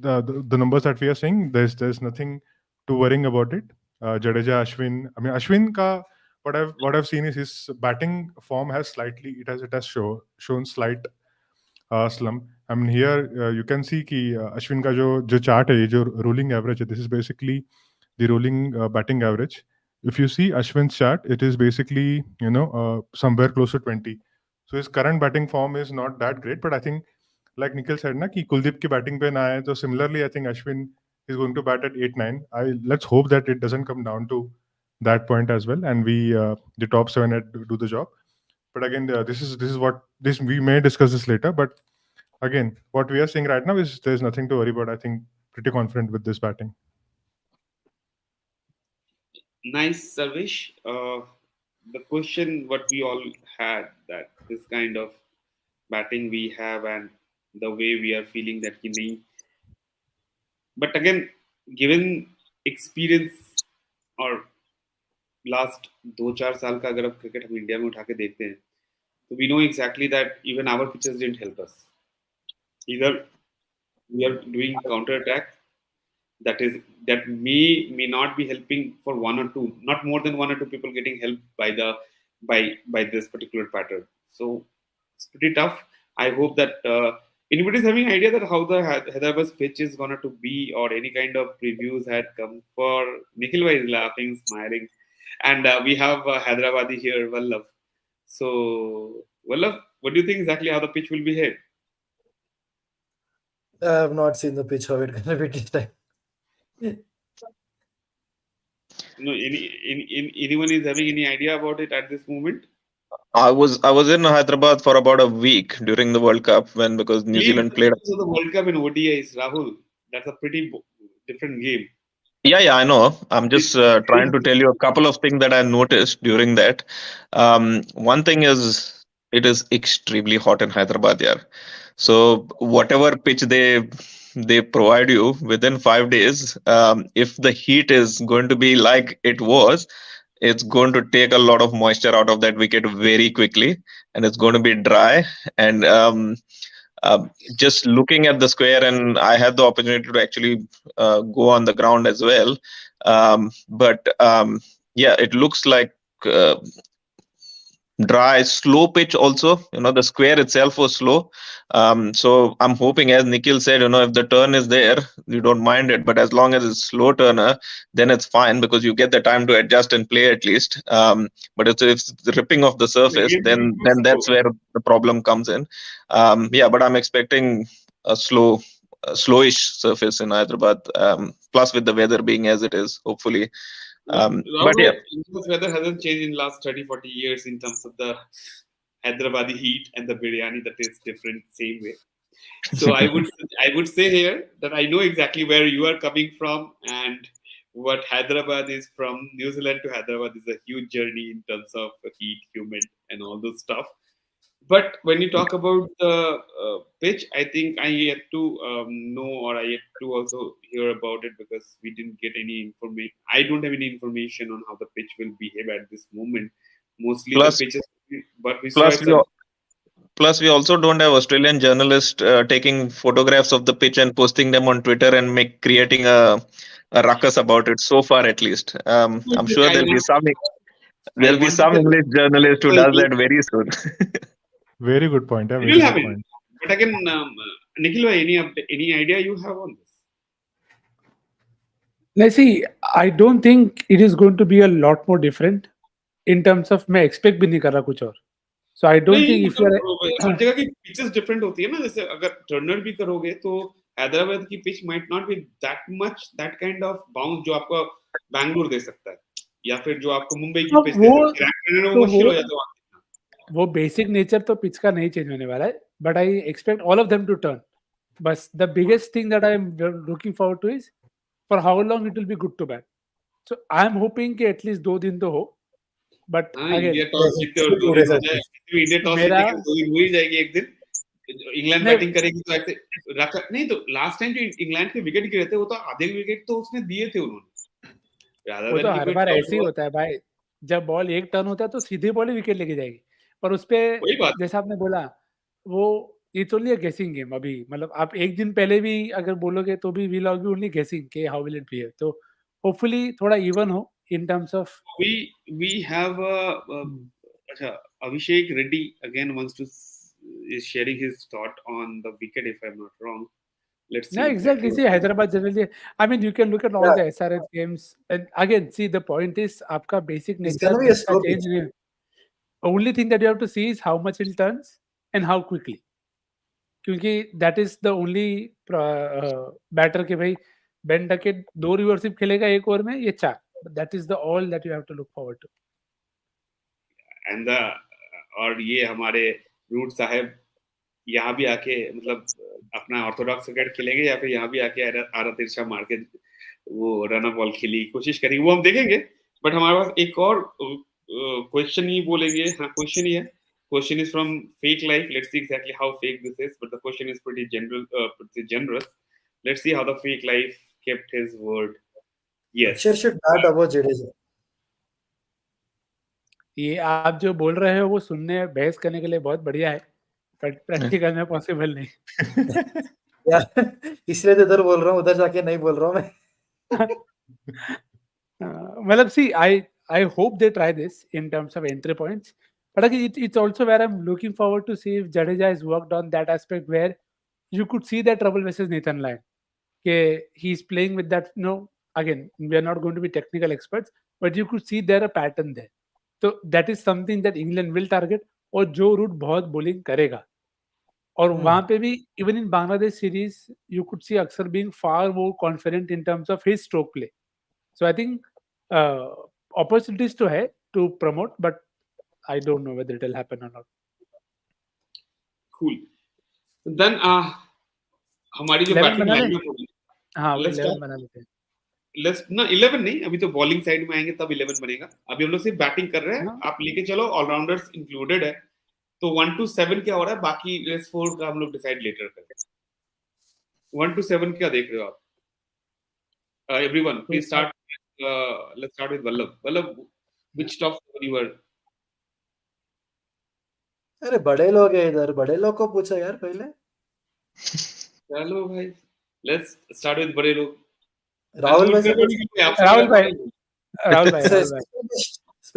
the numbers that we are seeing, there's nothing to worrying about it. Jadeja, Ashwin. I mean, Ashwin ka what I've seen is his batting form has shown slight slump. I mean, here you can see कि Ashwin का जो chart है, ये जो rolling average है, this is basically the rolling batting average. If you see Ashwin's chart, it is basically, you know, somewhere close to 20. So his current batting form is not that great, but I think, like Nikhil said, na कि कुलदीप की batting पे ना आए, so similarly I think Ashwin is going to bat at 8-9. Let's hope that it doesn't come down to that point as well, and we the top 7 do the job. But again, this is what we may discuss this later. But again, what we are seeing right now is there's nothing to worry about. I think pretty confident with this batting. Nice, Sarvesh. The question what we all had, that this kind of batting we have and the way we are feeling that कि नहीं. But again, given experience और last 2-4 साल का अगर अब cricket हम India में उठा के देखते हैं, तो we know exactly that even our pitches didn't help us. Either we are doing counter attack that may not be helping for 1 or 2, not more than 1 or 2 people getting helped by this particular pattern. So it's pretty tough. I hope that anybody's having idea that how the Hyderabad pitch is gonna to be, or any kind of previews had come for. Nikhil bhai is laughing, smiling, and we have Hyderabadi here, Vallabh. So Vallabh, what do you think exactly how the pitch will behave? I have not seen the pitch, how it gonna be this time. No, anyone is having any idea about it at this moment? I was in Hyderabad for about a week during the World Cup because New Zealand played. So the World Cup in ODIs, Rahul, that's a pretty different game. Yeah, I know. I'm just trying to tell you a couple of things that I noticed during that. One thing is, it is extremely hot in Hyderabad, yeah. So whatever pitch they provide you within 5 days, if the heat is going to be like it was, it's going to take a lot of moisture out of that wicket very quickly, and it's going to be dry. And just looking at the square, and I had the opportunity to actually go on the ground as well. But yeah, it looks like dry, slow pitch also. The square itself was slow. So I'm hoping, as Nikhil said, if the turn is there, you don't mind it. But as long as it's slow turner, then it's fine because you get the time to adjust and play at least. But if it's ripping off the surface, then that's where the problem comes in. But I'm expecting a slowish surface in Hyderabad. Plus with the weather being as it is, hopefully. But yeah, India's weather hasn't changed in the last 30-40 years in terms of the Hyderabadi heat and the biryani that is different same way. So I would say here that I know exactly where you are coming from and what Hyderabad is. From New Zealand to Hyderabad is a huge journey in terms of heat, humid, and all those stuff. But when you talk about the pitch, I think I yet to know, or I yet to also hear about it because we didn't get any information. I don't have any information on how the pitch will behave at this moment. Mostly Plus- the pitches, but we plus saw we, plus we also don't have Australian journalists taking photographs of the pitch and posting them on Twitter and creating a ruckus about it. So far, at least, I'm sure there'll be some English journalist who does that very soon. Very good point. It will happen. But again, Nikhil, any idea you have on this? Let's see. I don't think it is going to be a lot more different in terms of मैं expect भी नहीं कर रहा कुछ और. So I don't think if you are हर जगह की pitches different होती है ना, जैसे अगर टर्नर भी करोगे तो हैदराबाद की pitch might not be that kind of bounce जो आपको बैंगलोर दे सकता है या फिर जो आपको मुंबई की pitch दे सकता है, वो मुश्किल हो जाता है. वो बेसिक नेचर तो पिच का नहीं चेंज होने वाला है, but I expect all of them to turn. बस the biggest thing that I am looking forward to is for how long it will be good to bat. So I am hoping कि at least 2 दिन तो हो. But India toss जीतते और 2 दिन हो जाए. इंडिया टॉस जीते 2 दिन हो ही जाएगी. एक दिन इंग्लैंड बैटिंग करेगी तो ऐसे नहीं. तो लास्ट टाइम जो इंग्लैंड के विकेट गिरे थे वो तो आधे विकेट तो उसने दिए थे उन्होंने. वो तो हर बार ऐसे ही होता है भाई. जब बॉल एक टर्न होता है तो सीधे बॉल ही विकेट लेके जाएगी. पर उस पे जैसा आपने बोला, वो इट्स ओनली अ गेसिंग गेम. अभी मतलब आप एक दिन पहले भी अगर बोलोगे तो भी वी लॉग भी ओनली गेसिंग के हाउ विल इट बिहेव. तो होपफुली थोड़ा इवन हो in terms of we have अच्छा, Abhishek Reddy again is sharing his thought on the wicket if I'm not wrong. Let's see. No, exactly. See, Hyderabad generally, I mean, you can look at all the SRH games and again see the point is आपका basic nature change नहीं. Only thing that you have to see is how much it turns and how quickly. क्योंकि that is the only batter के भाई Ben Duckett 2 रिवर्सिव खेलेगा एक over में, ये 4. That is the all that you have to look forward to. And और ये हमारे रूट साहब यहाँ भी आके मतलब अपना ऑर्थोडॉक्स क्रिकेट खेलेंगे या फिर यहाँ भी आके आरा तिरछा मार के वो रन बॉल खेली कोशिश करेंगे, वो हम देखेंगे. बट हमारे पास एक और क्वेश्चन ही बोलेंगे. हाँ, क्वेश्चन ही है. Question is from Fake Life. Let's see exactly how fake this is, but the question is pretty generous. Let's see how the Fake Life kept his word. Yes. ये आप जो बोल रहे हो वो सुनने बहस करने के लिए बहुत बढ़िया है, बट प्रैक्टिकल में पॉसिबल नहीं. इसलिए तो इधर बोल रहा हूँ, उधर जाके नहीं बोल रहा हूँ मैं. मतलब see, I hope they try this in terms of entry points. But again, it's also where I'm looking forward to see if Jadeja has worked on that aspect where you could see that trouble versus Nathan Lyon. Okay, he's playing with that. Again, we are not going to be technical experts, but you could see there a pattern there. So that is something that England will target. और जो root बहुत bowling करेगा. और वहाँ पे भी even in Bangladesh series, you could see Aksar being far more confident in terms of his stroke play. So I think opportunities to hai to promote, but I don't know whether it will happen or not. Cool. Then हमारी जो batting lineup होगी, हाँ, 11 बना लेते हैं. Let's ना 11 नहीं, अभी तो बॉलिंग साइड में आएंगे तब 11 बनेगा. अभी हम लोग सिर्फ बैटिंग कर रहे हैं. आप लेके चलो, ऑलराउंडर्स इंक्लूडेड है. तो 1 to 7 क्या हो रहा है, बाकी रेस 4 का हम लोग डिसाइड लेटर करेंगे. 1 to 7 क्या देख रहे हो आप? Everyone please start. Let's start with Vallabh, which top you were? अरे बड़े लोग हैं इधर, बड़े लोग को पूछो यार पहले. चलो भाई, लेट्स स्टार्ट विद बड़े लोग. राहुल भाई. राहुल भाई.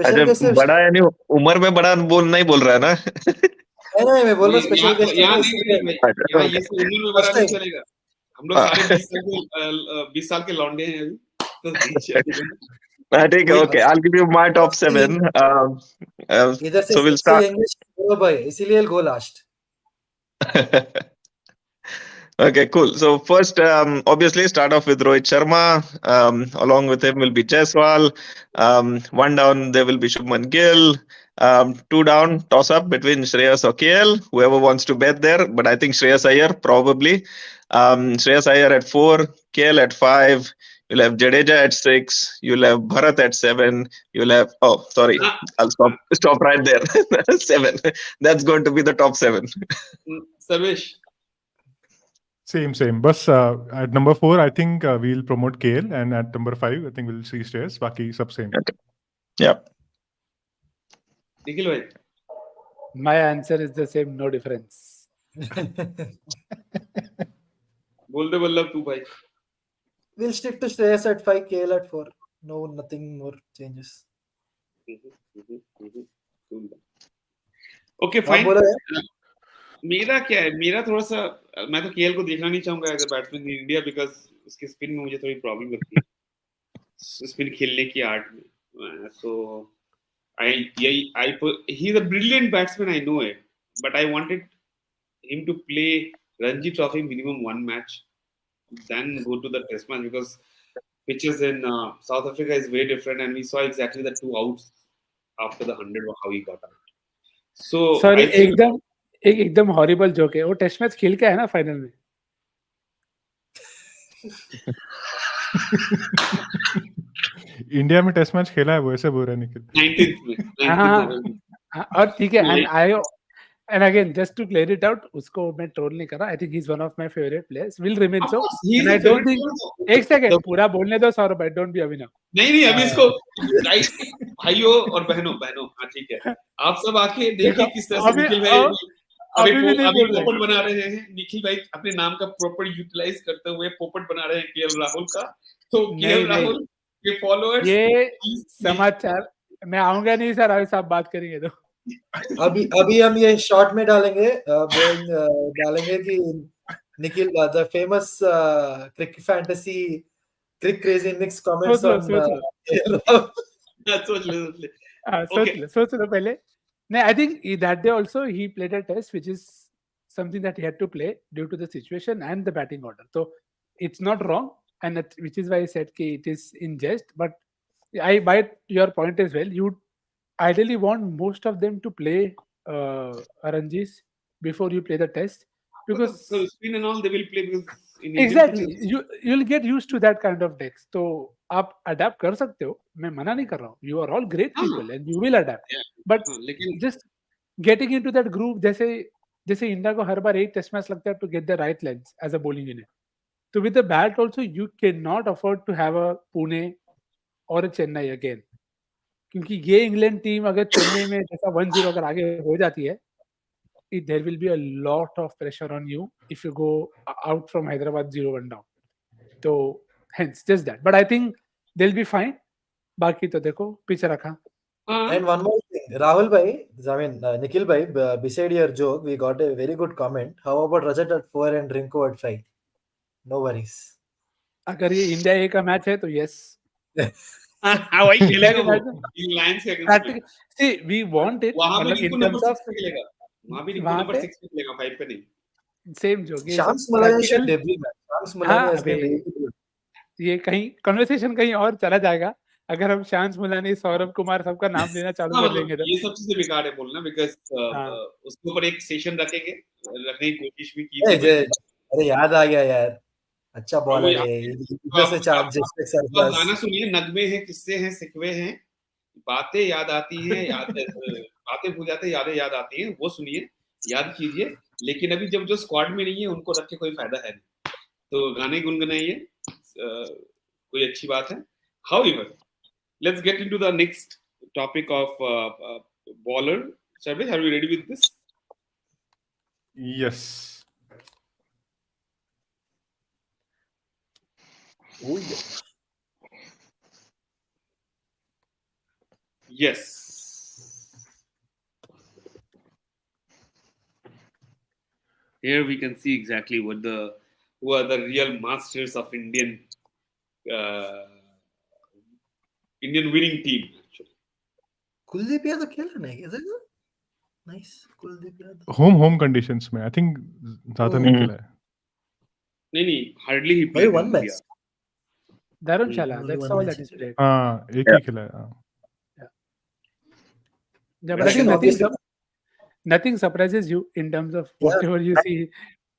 स्पेशल गेस्ट से बड़ा यानी उम्र में बड़ा नहीं बोल रहा है ना? नहीं मैं बोल रहा हूँ स्पेशल यहाँ गेस्ट यहाँ नहीं नहीं भाई, यहाँ Okay. ये सब उम्र में बड़ा फर्स्ट नहीं टाइम चलेगा। हम लोग सारे 20 साल के लौंडे हैं अभी, तो नहीं चलेगा। ठीक है, वही okay. I'll give you my top 7. इधर से So we'll सबसे start. यंगेस्ट भाई, इसीलिए गो last. Okay, cool. So first, obviously, start off with Rohit Sharma. Along with him will be Jaiswal. One down, there will be Shubman Gill. Two down, toss up between Shreyas or KL. Whoever wants to bet there, but I think Shreyas Iyer probably. Shreyas Iyer at 4, KL at 5. You'll have Jadeja at 6. You'll have Bharat at 7. You'll have sorry, I'll stop right there. 7. That's going to be the top 7. Sarvesh Same. But at number 4, I think we'll promote KL, and at number 5, I think we'll see Shreyas. Baki sub same. Okay. Yeah. Nikhil भाई, My answer is the same, no difference. बोल दे वल्लभ तू भाई। We'll stick to Shreyas at 5, KL at 4. No, nothing more changes. Okay आप fine. बोलो यार। मेरा क्या है, मेरा थोड़ा सा, मैं तो केएल को देखना नहीं चाहूंगा as a batsman in India, because उसके स्पिन में मुझे थोड़ी प्रॉब्लम लगती है, स्पिन खेलने की आर्ट में। So I he is a brilliant batsman, I know it, but I wanted him to play Ranji trophy minimum one match, then go to the test match, because pitches in South Africa is way different, and we saw exactly the 2 outs after the 100 how he got out. So sorry, I feel एकदम horrible joke है। वो test match खेल के है ना final में। India में test match खेला है वो, ऐसे बोल रहा है निखिल। 19th में, 19th में। और ठीक है, and again, just to clear it out, उसको मैं ट्रोल नहीं कर रहा। I think he's one of my favorite players, will remain Of so, course, he is and I a don't favorite think player. एक सेकंड पूरा बोलने दो सौरभ भाई, don't be अभिनव। नहीं अभी इसको गाइस, भाइयों और बहनों, हाँ ठीक है, आप सब आके देखिए किस तरह से निखिल भाई अभी भी नहीं अभी बोल रहे। पोपट बना रहे हैं। निखिल भाई अपने नाम का प्रॉपर यूटिलाइज करते हुए पोपट बना रहे हैं केएल राहुल का। तो केएल राहुल के फॉलोअर्स, ये समाचार मैं आऊंगा नहीं सर, अभी साहब बात करेंगे तो। अभी हम ये शॉर्ट में डालेंगे, डालेंगे कि Nikhil the famous cric fantasy cric crazy Nicks comments on सोच लो पहले। No, I think that day also he played a test, which is something that he had to play due to the situation and the batting order. So it's not wrong, and which is why I said that it is in jest. But I buy your point as well. You ideally want most of them to play Ranjis before you play the test, because so spin and all they will play, because in exactly you'll get used to that kind of decks. तो आप adapt कर सकते हो, मैं मना नहीं कर रहा हूँ। You are all great people and you will adapt. But just getting into that groove, जैसे इंडिया को हर बार 8 टेस्ट मैच लगता है to get the right lengths as a bowling unit. So with the bat also you cannot afford to have a Pune or a Chennai again. क्योंकि ये England team अगर चेन्नई में जैसा 1-0 अगर आगे हो जाती है, there will be a lot of pressure on you if you go out from Hyderabad 0-1 down. So hence just that. But I think they'll be fine. बाकी तो देखो पीछे रखा। And one more thing, Rahul bhai, I mean Nikhil bhai, beside your joke, we got a very good comment. How about Rajat at 4 and Rinko at 5? No worries. अगर ये India ए का match है तो यस। वही खेलेगा वो England के against में। See, we want it, वहां पे मतलब Rinku in number terms 6 of पे खेलेगा, वहां पे रिंकू नंबर 6 पे खेलेगा, 5 पे नहीं। सेम जोक ये Shams सब Malani should practical। debut, man. Shams Malani has been really good. ये कहीं कन्वर्सेशन कहीं और चला जाएगा अगर हम शांस मुलानी, सौरभ कुमार सबका नाम लेना चालू कर देंगे तो। ये सब चीजें बेकार है बोलना, बिकॉज़ उसके ऊपर एक सेशन रखेंगे, रखने की कोशिश भी की थी। अरे याद आ गया यार, अच्छा बॉलर है, इधर से चार्ज जैसे सरप्लस। गाना सुनिए, नगमे हैं, किस्से हैं, सिकवे हैं, बातें याद आती हैं, बातें भूल जाते हैं, यादें याद आती हैं, वो सुनिए, याद कीजिए। लेकिन अभी जब जो स्क्वाड में नहीं है उनको रख के कोई फायदा है नहीं, तो गाने गुनगुनाइए, कोई अच्छी बात है। However, let's get into the next topic of bowler. Sarvesh, are you ready with this? Yes. Oh, yeah. Yes. Here we can see exactly who are the real masters of uh, Indian winning team. Actually, Kuldeep Yadav खेला नहीं is it? Nice. Kuldeep Yadav. Home conditions में I think ज्यादा नहीं खेला है. नहीं, hardly he Why played one in match? India. Dharamshala, Only that's one all match that is he played. हाँ एक ही खेला है. Yeah, but I But think obviously- nothing surprises you in terms of whatever you see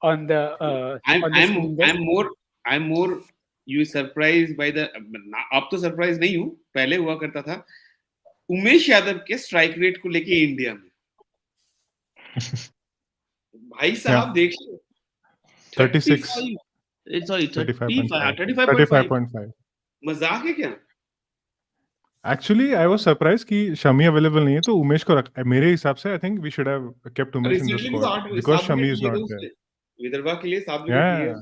on the on the screen there. I'm more you surprised by the अब तो surprise नहीं हूँ, पहले हुआ करता था उमेश यादव के स्ट्राइक रेट को लेके इंडिया में भाई साहब देखिए 36 सॉरी 35.5 मजाक है क्या? एक्चुअली आई वाज सरप्राइज कि शमी अवेलेबल नहीं है तो उमेश को मेरे हिसाब से I think we should have kept Umesh in the recently तो squad because Shami is not there. Vidarbha के लिए 7 विकेट लिए या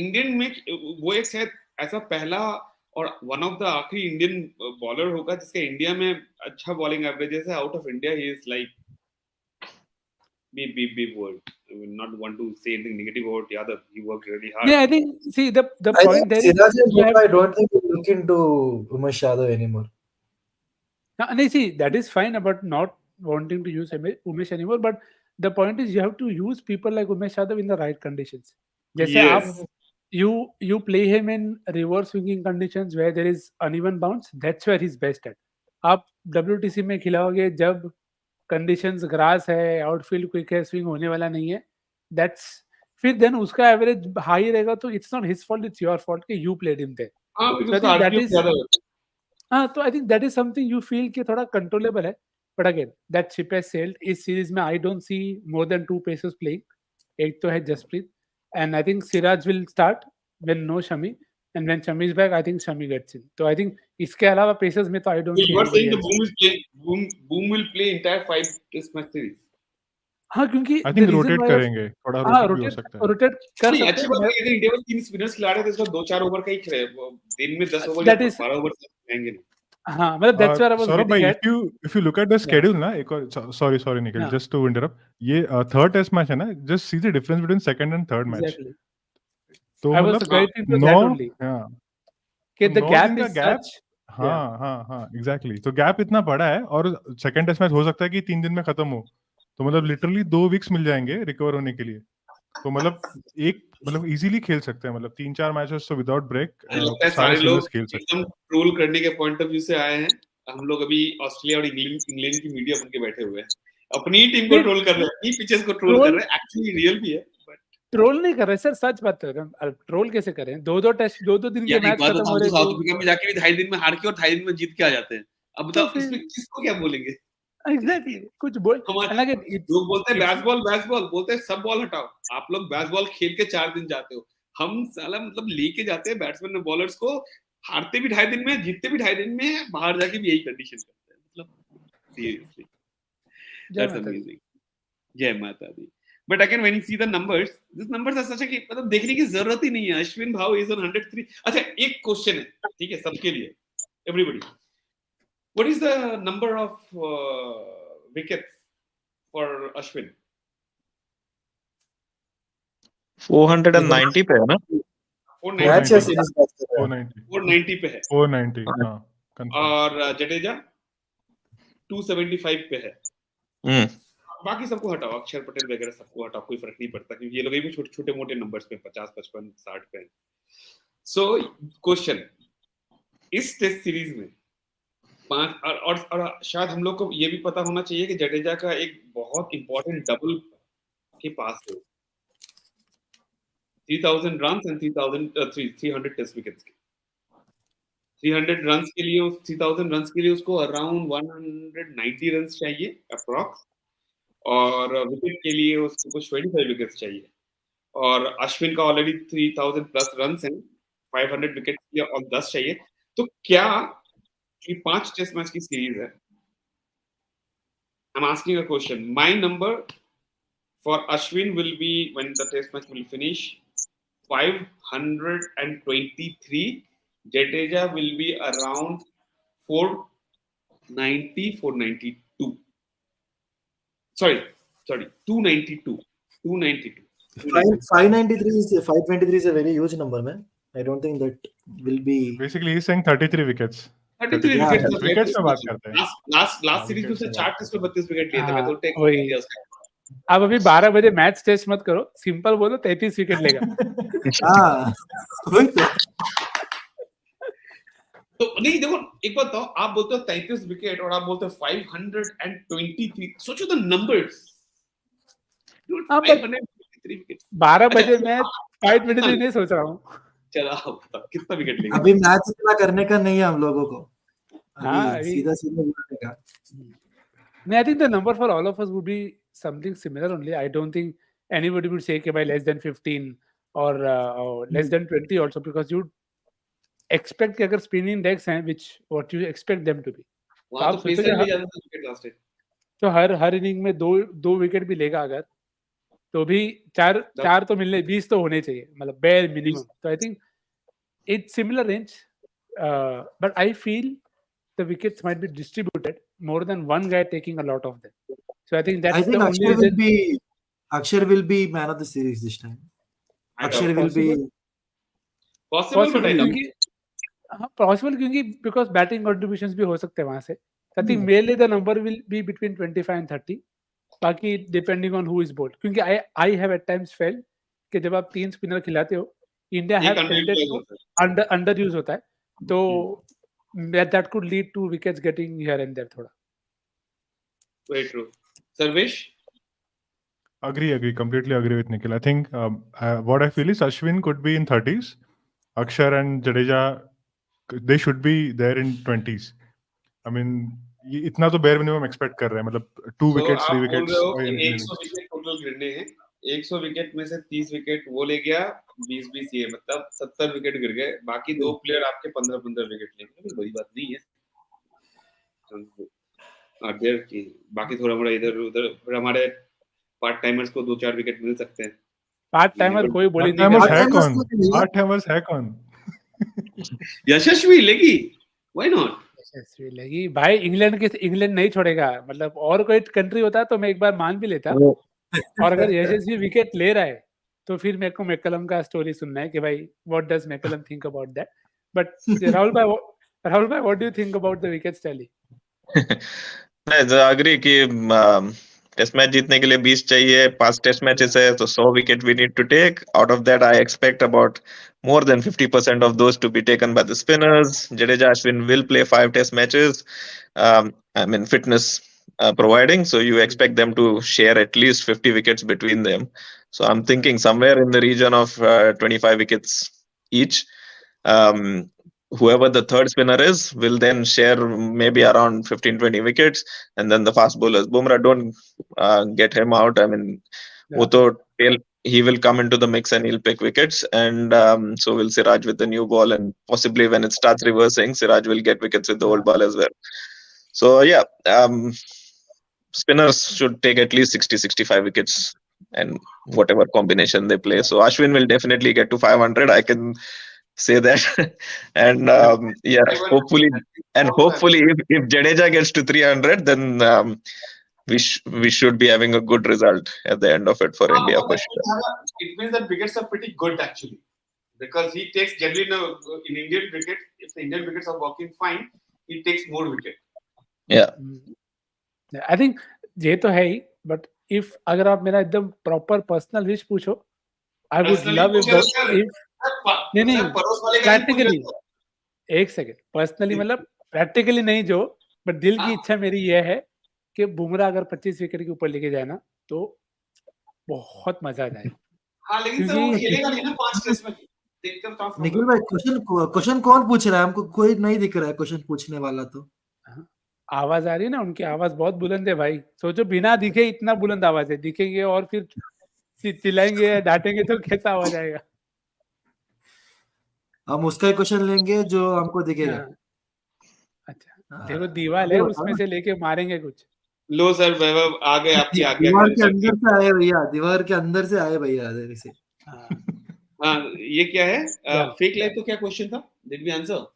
इंडियन में वो एक शायद ऐसा पहला और वन ऑफ द आखिरी इंडियन बॉलर होगा जिसका इंडिया में अच्छा बॉलिंग एवरेजेस है. Out of India he is like big word. I will not want to say anything negative about Yadav. He worked really hard. Yeah, I think see the I point think there Siraj and you have- Bumrah, I don't think we look into Umesh Yadav anymore. No, see, that is fine about not wanting to use Umesh anymore, but the point is you have to use people like Umesh Yadav in the right conditions. जैसे Yes. आप you play him in reverse swinging conditions where there is uneven bounce, that's where he's best at. आप WTC में खिलाओगे जब conditions grass है, outfield quick है, swing होने वाला नहीं है, दैट्स फिर देन उसका एवरेज हाई रहेगा तो it's not his fault, it's your fault कि यू प्लेड हिम देयर. हाँ, So I because think that RPM is ज्यादा होता है. हाँ, तो I think that is something you feel कि थोड़ा कंट्रोलेबल है. But again that ship has sailed. इस सीरीज में I don't see more than 2 pacers playing. एक तो है Jasprit and I think Siraj will start when no Shami and when Shami is back I think Shami gets in. तो I think इसके अलावा pacers में तो I don't So see you are saying the anybody Boom is playing. Boom will play entire 5 Test match series. हाँ, क्योंकि I the think reason rotate why करेंगे, थोड़ा हाँ रोटेट भी हो सकता है. रोटेट कर नहीं, सकते अच्छी हैं. बात है कि इंडिया में 3 स्पिनर्स खिला रहे थे, इसका 2-4 ओवर का ही खेले. दिन में 10 ओवर या That is- 12 ओवर खेलेंगे नहीं. हाँ, मतलब that's where I was Saurabh getting bhai, at. if you look at the schedule ना, एक और sorry Nikhil, Yeah. just to interrupt, ये third test match है ना, just see the difference between second and third match. Exactly. तो I was मतलब getting to 9 that only. हाँ कि तो the 9 gap दिन का is gap, such. हाँ एग्जैक्टली. तो गैप इतना बड़ा है और सेकंड टेस्ट मैच हो सकता है कि 3 दिन में खत्म हो, तो मतलब लिटरली 2 वीक्स मिल जाएंगे रिकवर होने के लिए. तो मतलब इजीली खेल सकते हैं, मतलब 3-4 मैचेस तो विदाउट ब्रेक मुझे लगता है सारे सारे सीरीज लोग खेल सकते एकदम ट्रोल करने के पॉइंट ऑफ व्यू से आए हैं. हम लोग अभी ऑस्ट्रेलिया और इंग्लैंड की मीडिया बन के बैठे हुए हैं. अपनी टीम को ट्रोल कर रहे हैं, अपनी पिचेस को ट्रोल कर रहे हैं. एक्चुअली रियल भी है, बट ट्रोल नहीं कर रहे सर, सच बात कर रहे हैं. ट्रोल कैसे करें? 2-2 टेस्ट 2-2 दिन के यार एक मैच बात खत्म बताओ हो तो रहे साउथ अफ्रीका में जाके भी 2.5 दिन में हार के और 2.5 दिन में जीत के आ जाते हैं. अब तो बताओ इसमें किसको क्या बोलेंगे? एग्जैक्टली कुछ बोल. हमारे लोग बोलते हैं बैस बॉल बोलते हैं, सब बॉल हटाओ. आप लोग बैस बॉल खेल के 4 दिन जाते हो. हम साला मतलब लेके जाते हैं बैट्समैन और बॉलर्स को, हारते भी 2.5 दिन में, जीतते भी 2.5 दिन में, बाहर जाके भी यही कंडीशन करते हैं. मतलब सीरियसली दैट्स अमेजिंग. जय माता दी. But again when you see the numbers, this numbers are such कि मतलब देखने की जरूरत ही नहीं है. अश्विन भाव इज ऑन 103. अच्छा, एक क्वेश्चन है, ठीक है, सबके लिए, everybody. What is the number of wickets for Ashwin? 490 पे है ना? 490 मैच या सीरीज बात कर रहे हैं. 490 पे है. 490 हाँ confirm. और जडेजा 275 पे है. बाकी सबको हटाओ, अक्षर पटेल वगैरह सबको हटाओ, कोई फर्क नहीं पड़ता क्योंकि ये लोग भी छोटे मोटे नंबर्स पे 50, 55, 60 पे. सो क्वेश्चन, इस टेस्ट सीरीज में 5 और शायद हम लोग को ये भी पता होना चाहिए कि जडेजा का एक बहुत इंपॉर्टेंट डबल के पास है. 3000 रन्स एंड 300 टेस्ट विकेट्स के. 300 रन्स के लिए 3000 रन्स के लिए उसको अराउंड 190 रन्स चाहिए अप्रॉक्स, और विकेट के लिए उसको कुछ 25 विकेट्स चाहिए. और अश्विन का ऑलरेडी 3000 प्लस रन्स हैं, 500 विकेट चाहिए और 10 चाहिए. तो क्या ये 5 टेस्ट मैच की सीरीज है? I'm asking a question. My number for Ashwin will be, when the test match will finish, 523. Jadeja will be around 490, 492. Sorry, 292. 292. 593 is 523 is a very huge number, man. I don't think that will be. Basically, he's saying 33 wickets. 33 Yeah, wickets. Wickets में बात करते हैं. Last series में उसने 4 test में 32 wicket लिए थे. मैं तो टेक वही. किया उसका. अब अभी 12 बजे मैच टेस्ट मत करो, सिंपल बोलो 33 विकेट लेगा. हाँ, वही तो. तो नहीं देखो, एक बात बताओ, आप बोलते हो 33 विकेट और आप बोलते हो 523. सोचो द नंबर्स. 523 विकेट. 12 बजे मैच 523 नहीं सोच रहा हूँ. चलो कितना विकेट लेगा. अभी मैच इतना करने का नहीं है हम लोगों को. हाँ, अभी सीधा बोलने का. No, I think the number for all of us would be something similar only. I don't think anybody would say by less than 15 or less than 20 also, because you expect कि अगर spinning decks हैं which what you expect them to be. वहाँ तो pacer भी ज्यादा wicket last है. तो हर inning में दो विकेट भी लेगा अगर, तो भी चार तो मिलने, 20 तो होने चाहिए, मतलब bare minimum. So I think it's similar range, but I feel the wickets might be distributed more than one guy taking a lot of them. So I think that's the only reason. Akshar will be man of the series this time. Akshar will be possible क्योंकि because batting contributions भी हो सकते हैं वहाँ से. I think mainly the number will be between 25 and 30. बाकी depending on who is bowled. क्योंकि I have at times felt कि जब आप 3 स्पिनर खिलाते हो, India have tended to underuse होता है, तो that could lead to wickets getting here and there थोड़ा. Very true. Sarvesh? Agree. Completely agree with Nikhil. I think what I feel is Ashwin could be in 30s. Akshar and Jadeja, they should be there in 20s. I mean, इतना तो bare minimum expect कर रहे हैं, मतलब 2 wickets, 3 wickets. 100 wicket total गिरने हैं. 100 wicket में से 30 विकेट वो ले गया, 20 ये, मतलब 70 विकेट गिर गए. बाकी 2 प्लेयर आपके 15 विकेट लेंगे. बड़ी बात नहीं है. बाकी थोड़ा मोड़ा इधर उधर, फिर हमारे पार्ट टाइमर्स को 2-4 विकेट मिल सकते हैं. पार्ट टाइमर कोई बोली नहीं. पार्ट टाइमर्स है कौन? यशस्वी लेगी. Why not? यशस्वी लेगी भाई. इंग्लैंड नहीं छोड़ेगा. मतलब और कोई कंट्री होता तो मैं एक बार मान भी लेता. और अगर यशस्वी विकेट ले रहा है तो फिर मेरे को मैकलम का स्टोरी सुनना है कि भाई what does McCullum think about that. But Rahul भाई what do you think about the wickets tally? मैं अग्री कि टेस्ट मैच जीतने के लिए 20 चाहिए. 5 टेस्ट मैचेस है तो 100 wicket we need to take. Out of that I expect about more than 50% of those to be taken by the spinners. Jadeja, Ashwin will play 5 test matches. I mean, fitness providing, so you expect them to share at least 50 wickets between them. So I'm thinking somewhere in the region of 25 wickets each. Whoever the third spinner is will then share maybe around 15-20 wickets, and then the fast bowlers. Bumrah, don't get him out. I mean, he will come into the mix and he'll pick wickets, and so will Siraj with the new ball, and possibly when it starts reversing, Siraj will get wickets with the old ball as well. So yeah, spinners should take at least 60-65 wickets, and whatever combination they play. So Ashwin will definitely get to 500. I can say that. And yeah, hopefully if Jadeja gets to 300, then we should be having a good result at the end of it for India for sure. It means that wickets are pretty good actually, because he takes generally in Indian cricket, if the Indian wickets are working fine, he takes more wicket. Yeah. I think ये तो है ही, but if अगर आप मेरा एकदम proper personal wish पूछो, I would love if नहीं practically एक सेकंड पर्सनली, मतलब प्रैक्टिकली नहीं जो, बट दिल की इच्छा मेरी ये है कि बुमराह अगर 25 विकेट के ऊपर लेके जाए ना तो बहुत मजा आ जाए. हाँ, लेकिन सर वो खेलेगा नहीं ना 5 टेस्ट में. निखिल भाई क्वेश्चन कौन पूछ रहा है? हमको कोई नहीं दिख रहा है क्वेश्चन पूछने वाला. तो आवाज आ रही है ना, उनकी आवाज बहुत बुलंद है भाई. सोचो बिना दिखे इतना बुलंद आवाज है, दिखेंगे और फिर चिल्लाएंगे डांटेंगे तो कैसा आवाज आएगा. हम उसका ही क्वेश्चन लेंगे जो हमको दिखेगा. अच्छा, देखो दीवार है, उसमें से लेके मारेंगे कुछ. लो सर, वैभव आ गए आपकी आज्ञा. दीवार के अंदर से आए भैया, दीवार के अंदर से आए भैया. हाँ, ये क्या है? फेक लाइफ तो क्या क्वेश्चन था? Did we answer?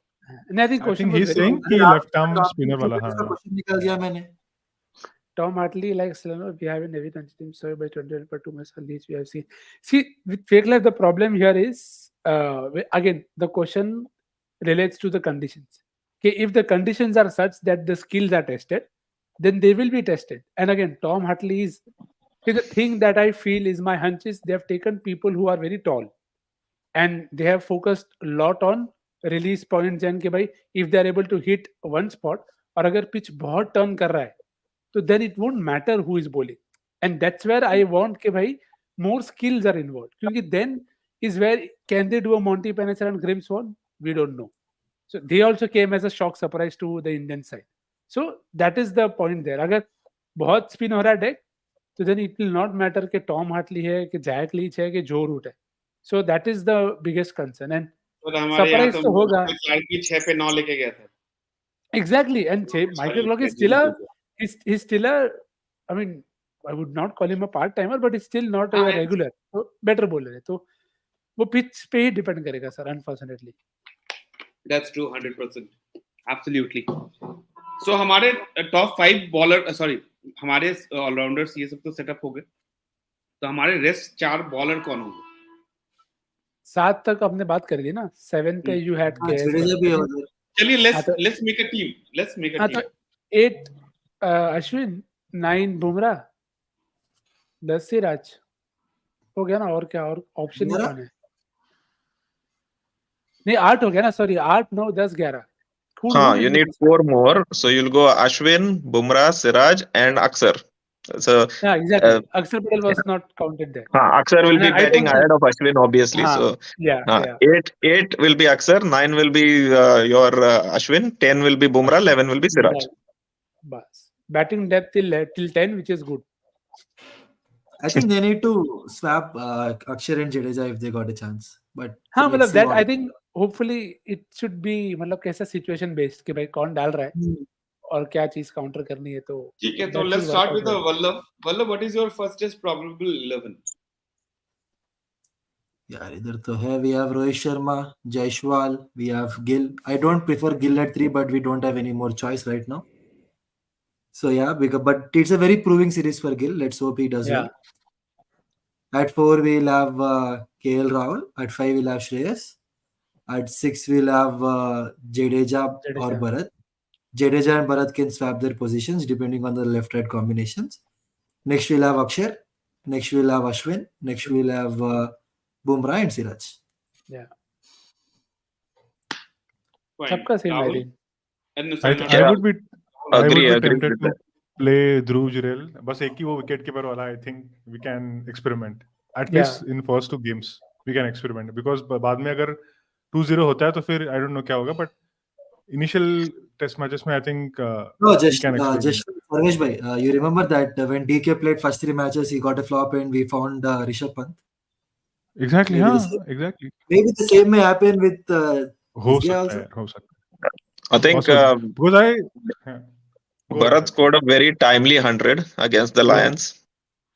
And I think I question think was he's very saying good. कि left arm spinner वाला हाँ क्वेश्चन निकाल दिया मैंने. Tom Hartley likes we have a Navy team so by 2022 match least we have seen. See, with fake life, the problem here is again the question relates to the conditions. Okay, if the conditions are such that the skills are tested, then they will be tested. And again, Tom Hartley is the thing that I feel is my hunch is they have taken people who are very tall and they have focused a lot on release points and कि भाई if they are able to hit one spot और अगर pitch बहुत turn कर रहा है so then it won't matter who is bowling. And that's where I want कि भाई more skills are involved. क्योंकि then is where can they do a Monty Python and Grim Swan? We don't know. So they also came as a shock surprise to the Indian side. So that is the point there. अगर बहुत spin हो रहा है deck, तो then it will not matter कि Tom Hartley है कि Jack Leach है कि Joe Root है. So that is the biggest concern. And और हमारे यहाँ surprise तो तो होगा. Clark भी 6 पे 9 लेके गया था. Exactly. And Michael Clark is still he's still a, I mean, I would not call him a part-timer, but he's still not a regular. So better bowler है. तो वो pitch पे ही depend करेगा sir, unfortunately. That's true, 100%. Absolutely. So हमारे top 5 bowler, sorry, हमारे all-rounders ये सब तो setup हो गए. तो हमारे rest 4 bowler कौन होंगे? 7 तक हमने बात कर ली ना. 7 पे you had KS. जडेजा भी है उधर. चलिए let's make a team. Let's make a हाँ team. तो 8 अश्विन, 9 बुमराह, 10 सिराज हो गया ना. और क्या और ऑप्शन ही कौन है? नहीं 8 हो गया ना. सॉरी 8 9 10 11. हाँ, you need 4 more. So you'll go Ashwin, Bumrah, Siraj, and Aksar. So yeah, exactly. Akshar Patel was not counted there. Aksar will be And I batting don't ahead of Ashwin, obviously. So yeah. 8 will be Aksar, 9 will be your Ashwin, 10 will be Bumrah, 11 will be Siraj. Bas. Batting depth till 10, which is good. I think they need to swap Akshar and Jadeja if they got a chance. But हाँ मतलब that I think hopefully it should be मतलब कैसा situation based कि भाई कौन डाल रहा है और क्या चीज काउंटर करनी है. तो ठीक है. तो let's start with the Vallabh. Vallabh, what is your fastest probable 11? यार इधर तो है. We have Rohit Sharma, Jaiswal, we have Gill. I don't prefer Gill at 3, but we don't have any more choice right now. So yeah, but it's a very proving series for Gill. Let's hope he does well. At 4 we'll have KL Rahul. At 5 we'll have Shreyas. At 6 we'll have Jadeja or Bharat. Jadeja and Bharat can swap their positions depending on the left-right combinations. Next we'll have Akshar. Next we'll have Ashwin. Next we'll have Bumrah and Siraj. Yeah. Fine. सबका same I think. I would be tempted to play Dhruv Jurel. बस एक ही वो wicket keeper वाला. I think we can experiment at least in first 2 games. We can experiment because बाद में अगर 2-0 होता है तो फिर I don't know क्या होगा. But initial test matches में I think we can experiment. Just Sarvesh bhai, you remember that when DK played first 3 matches, he got a flop and we found Rishabh Pant. Exactly. Exactly. Maybe the same may happen with हो सकता है. I think because Bharat scored a very timely 100 against the Lions.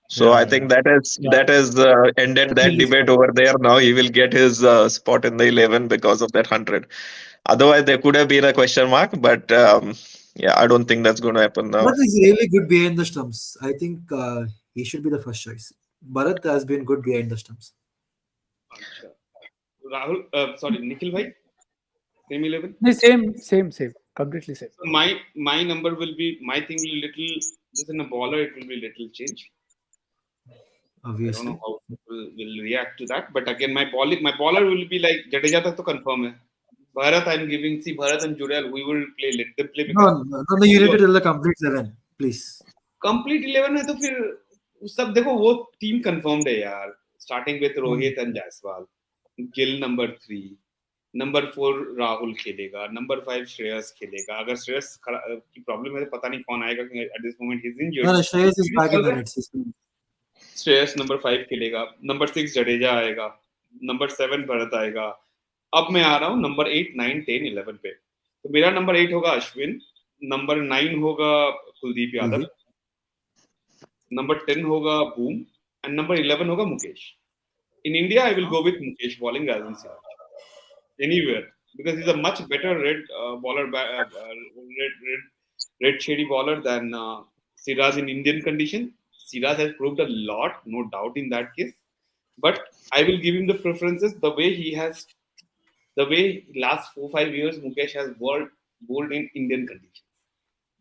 So I think that has ended that debate over there. Now he will get his spot in the 11 because of that 100. Otherwise, there could have been a question mark, but I don't think that's going to happen now. Bharat is really good behind the stumps. I think he should be the first choice. Bharat has been good behind the stumps. Rahul, sorry, Nikhil bhai, same 11? Same, completely same. So my number will be, my thing will little, this in a bowler, it will be little change. Obviously. I don't know how people will react to that, but again, my bowler will be like Jadeja tak to confirm hai. Bharat, I'm giving, Bharat and Jurel, we will play, let them play. No, you need to tell the complete 11, please. Complete 11 है तो फिर सब देखो वो team confirmed है यार. Starting with Rohit and Jaiswal, Gill number 3, number 4 Rahul खेलेगा, number 5 Shreyas खेलेगा. अगर Shreyas की problem है तो पता नहीं कौन आएगा क्योंकि at this moment he's injured. No, Shreyas is back in the nets. Shreyas number 5 खेलेगा, number 6 Jadeja आएगा, number 7 Bharat आएगा. अब मैं आ रहा हूँ number 8, 9, 10, 11 पे. तो मेरा number 8 होगा अश्विन, number 9 होगा कुलदीप यादव, number 10 होगा बूम and number 11 होगा Mukesh. In India, I will go with Mukesh bowling rather than Siraj. Anywhere. because he's a much better red shady bowler than Siraj in Indian condition. Siraj has proved a lot, no doubt in that case. But I will give him the preferences the way last 4-5 years Mukesh has bowled in Indian conditions.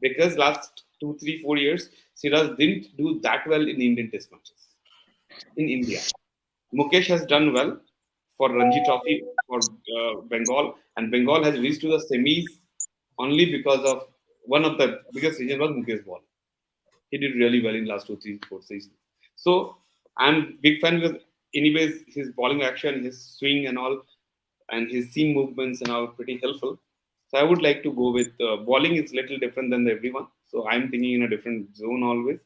Because last 2-3-4 years, Siraj didn't do that well in Indian Test matches in India. Mukesh has done well for Ranji Trophy for Bengal, and Bengal has reached to the semis only because of one of the biggest reasons was Mukesh ball. He did really well in last 2-3-4 seasons. So I'm big fan because anyways his bowling action, his swing and all, and his seam movements and all pretty helpful. So I would like to go with bowling is little different than everyone. So I'm thinking in a different zone always.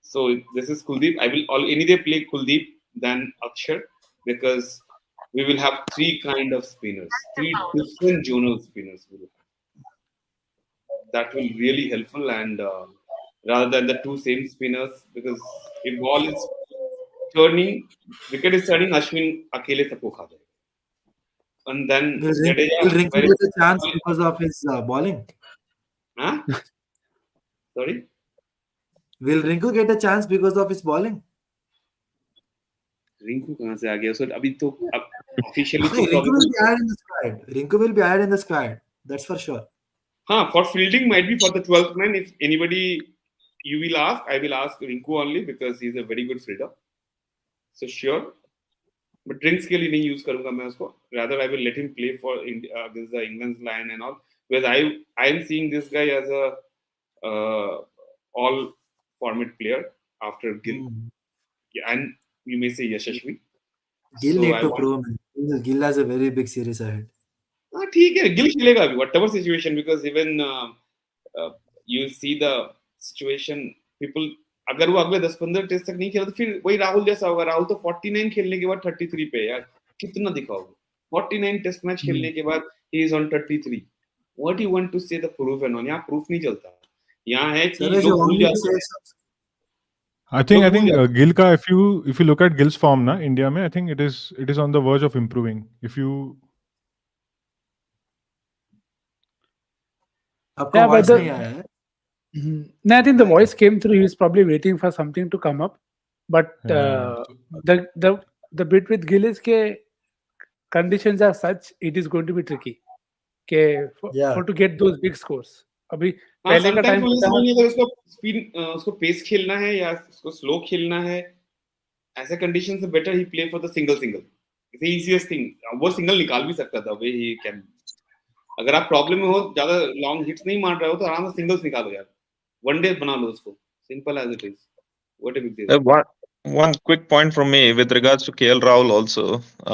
So this is Kuldeep. I will any day play Kuldeep than Akshar because we will have three kind of spinners, three different zonal spinners. That will really helpful and rather than the two same spinners because if ball is turning, wicket is turning, Ashwin akele sabko kha jayega. And then Jadeja, Will Rinku where get is a chance because of his bowling? huh? Sorry. Will Rinku get a chance because of his bowling? Rinku कहाँ से आ गया sir अभी तो officially No, तो Rinku will be added in the squad. Rinku will be added in the squad. That's for sure. हाँ for fielding might be for the 12th man if anybody you will ask I will ask Rinku only because he is a very good fielder so sure but drinks के लिए नहीं use करूँगा मैं उसको rather I will let him play for against the England's line and all because I am seeing this guy as a all format player after Gill yeah, and you may say Yashashvi. Gill So need I to want- prove. Gill has a very big series ahead. हाँ ठीक है गिल खेलेगा अभी whatever situation because even you see the situation people अगर वो अगले 10-15 test तक नहीं खेला तो फिर वही राहुल जैसा होगा राहुल तो 49 खेलने के बाद 33 पे यार कितना दिखाओगे 49 टेस्ट मैच खेलने के बाद he is on 33 what do you want to say the proof and all यहाँ proof नहीं चलता यहाँ है कि Sarvesh, you लोग want भूल me to जाते say हैं something? I think लोग भूल जाते हैं Gil ka if you look at Gil's form na India mein I think it is on the verge of improving. If you आपका Yeah, but voice the नहीं आया है. no, I think the आएगा. voice came through. He was probably waiting for something to come up. But yeah. the bit with Gill is के conditions are such it is going to be tricky. के Yeah. for to get those big scores. अभी हाँ पहले का sometimes time मुझे था समझ नहीं आता उसको स्पीड उसको पेस खेलना है या उसको स्लो खेलना है ऐसे कंडीशन से better he play for the single it's easiest thing वो सिंगल निकाल भी सकता था वे ही कैन अगर आप प्रॉब्लम में हो ज्यादा लॉन्ग हिट्स नहीं मार रहे हो तो आराम से सिंगल्स निकालो यार वनडे बना लो उसको simple as it is what a big deal One quick point from me with regards to KL Rahul also,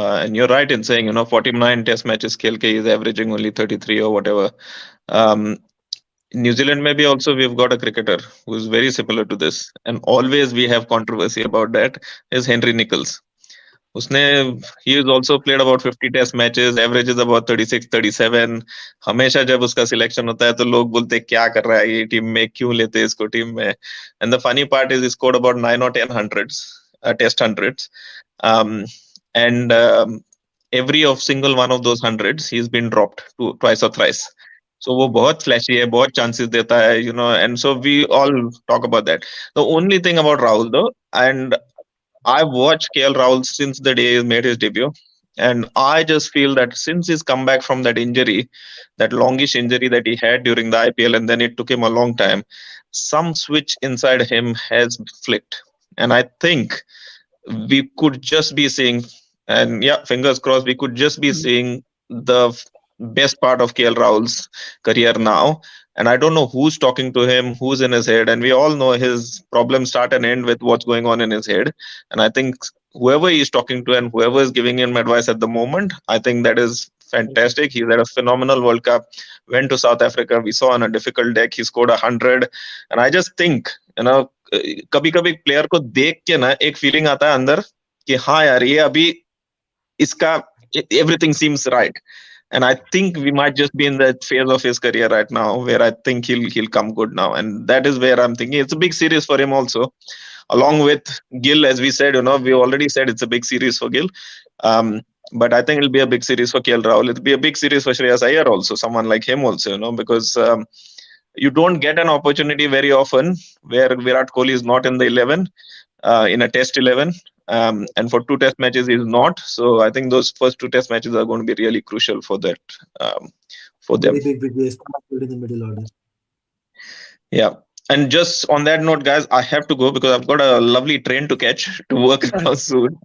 and you're right in saying 49 Test matches KL is averaging only 33 or whatever. New Zealand maybe also we've got a cricketer who is very similar to this, and always we have controversy about that is Henry Nichols. उसने he has also played about 50 test matches averages about 36-37 हमेशा जब उसका selection होता है तो लोग बोलते क्या कर रहा है ये टीम में क्यों लेते हैं इसको टीम में and the funny part is he scored about 9 or 10 hundreds test hundreds and every of single one of those hundreds he's been dropped twice or thrice so वो बहुत flashy है बहुत chances देता है and so we all talk about that the only thing about Rahul though and I've watched KL Rahul since the day he made his debut, and I just feel that since he's come back from that injury, that longish injury that he had during the IPL, and then it took him a long time, some switch inside him has flicked. And I think we could just be seeing, and yeah, fingers crossed, we could just be seeing the best part of KL Rahul's career now. And I don't know who's talking to him, who's in his head, and we all know his problems start and end with what's going on in his head. And I think whoever he's talking to and whoever is giving him advice at the moment, I think that is fantastic. He's had a phenomenal World Cup, went to South Africa. We saw on a difficult deck, he scored 100. And I just think, कभी कभी player को देख के ना एक feeling आता है अंदर कि हाँ यार ये अभी इसका everything seems right. And I think we might just be in that phase of his career right now where I think he'll come good now. And that is where I'm thinking it's a big series for him also. Along with Gill, as we said, we already said it's a big series for Gill. But I think it'll be a big series for KL Rahul. It'll be a big series for Shreyas Iyer also, someone like him also, because you don't get an opportunity very often where Virat Kohli is not in the 11, in a test 11. And for 2 test matches, he's not. So I think those first 2 test matches are going to be really crucial for that, for them. Very big waste in the middle order. Yeah. And just on that note, guys, I have to go because I've got a lovely train to catch to work now soon.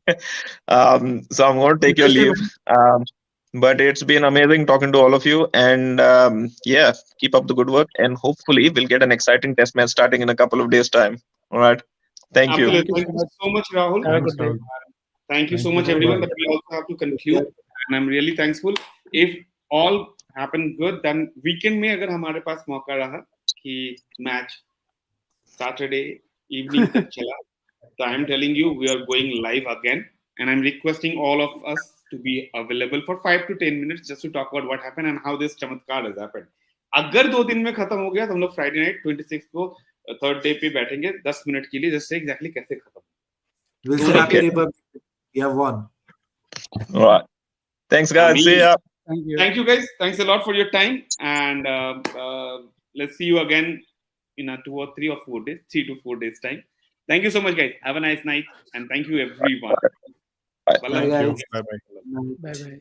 So I'm going to take your leave. But it's been amazing talking to all of you. And yeah, keep up the good work. And hopefully we'll get an exciting test match starting in a couple of days' time. All right. Thank you. Absolutely. Thank you so much, Rahul. Have a Thanks, good day. Rahul. Thank you so Thank much, you. everyone. Bye. But we also have to conclude, and I'm really thankful. If all happen good, then weekend में अगर हमारे पास मौका रहा कि match Saturday evening तक चला, so I'm telling you, we are going live again, and I'm requesting all of us to be available for 5 to 10 minutes just to talk about what happened and how this चमत्कार has happened. अगर 2 दिन में खत्म हो गया तो हम लोग Friday night 26 को थर्ड डे पे बैठेंगे 10 मिनट के लिए जैसे एग्जैक्टली कैसे खत्म. We'll say Happy Republic. We have won. All right. Thanks, guys. See ya. Thank you. Thank you, guys. Thanks a lot for your time, and let's see you again in a 2 or 3 or 4 days, 3 to 4 days time. Thank you so much, guys. Have a nice night, and thank you, everyone. Bye. Vallabh, Bye, guys. Bye-bye. Bye bye.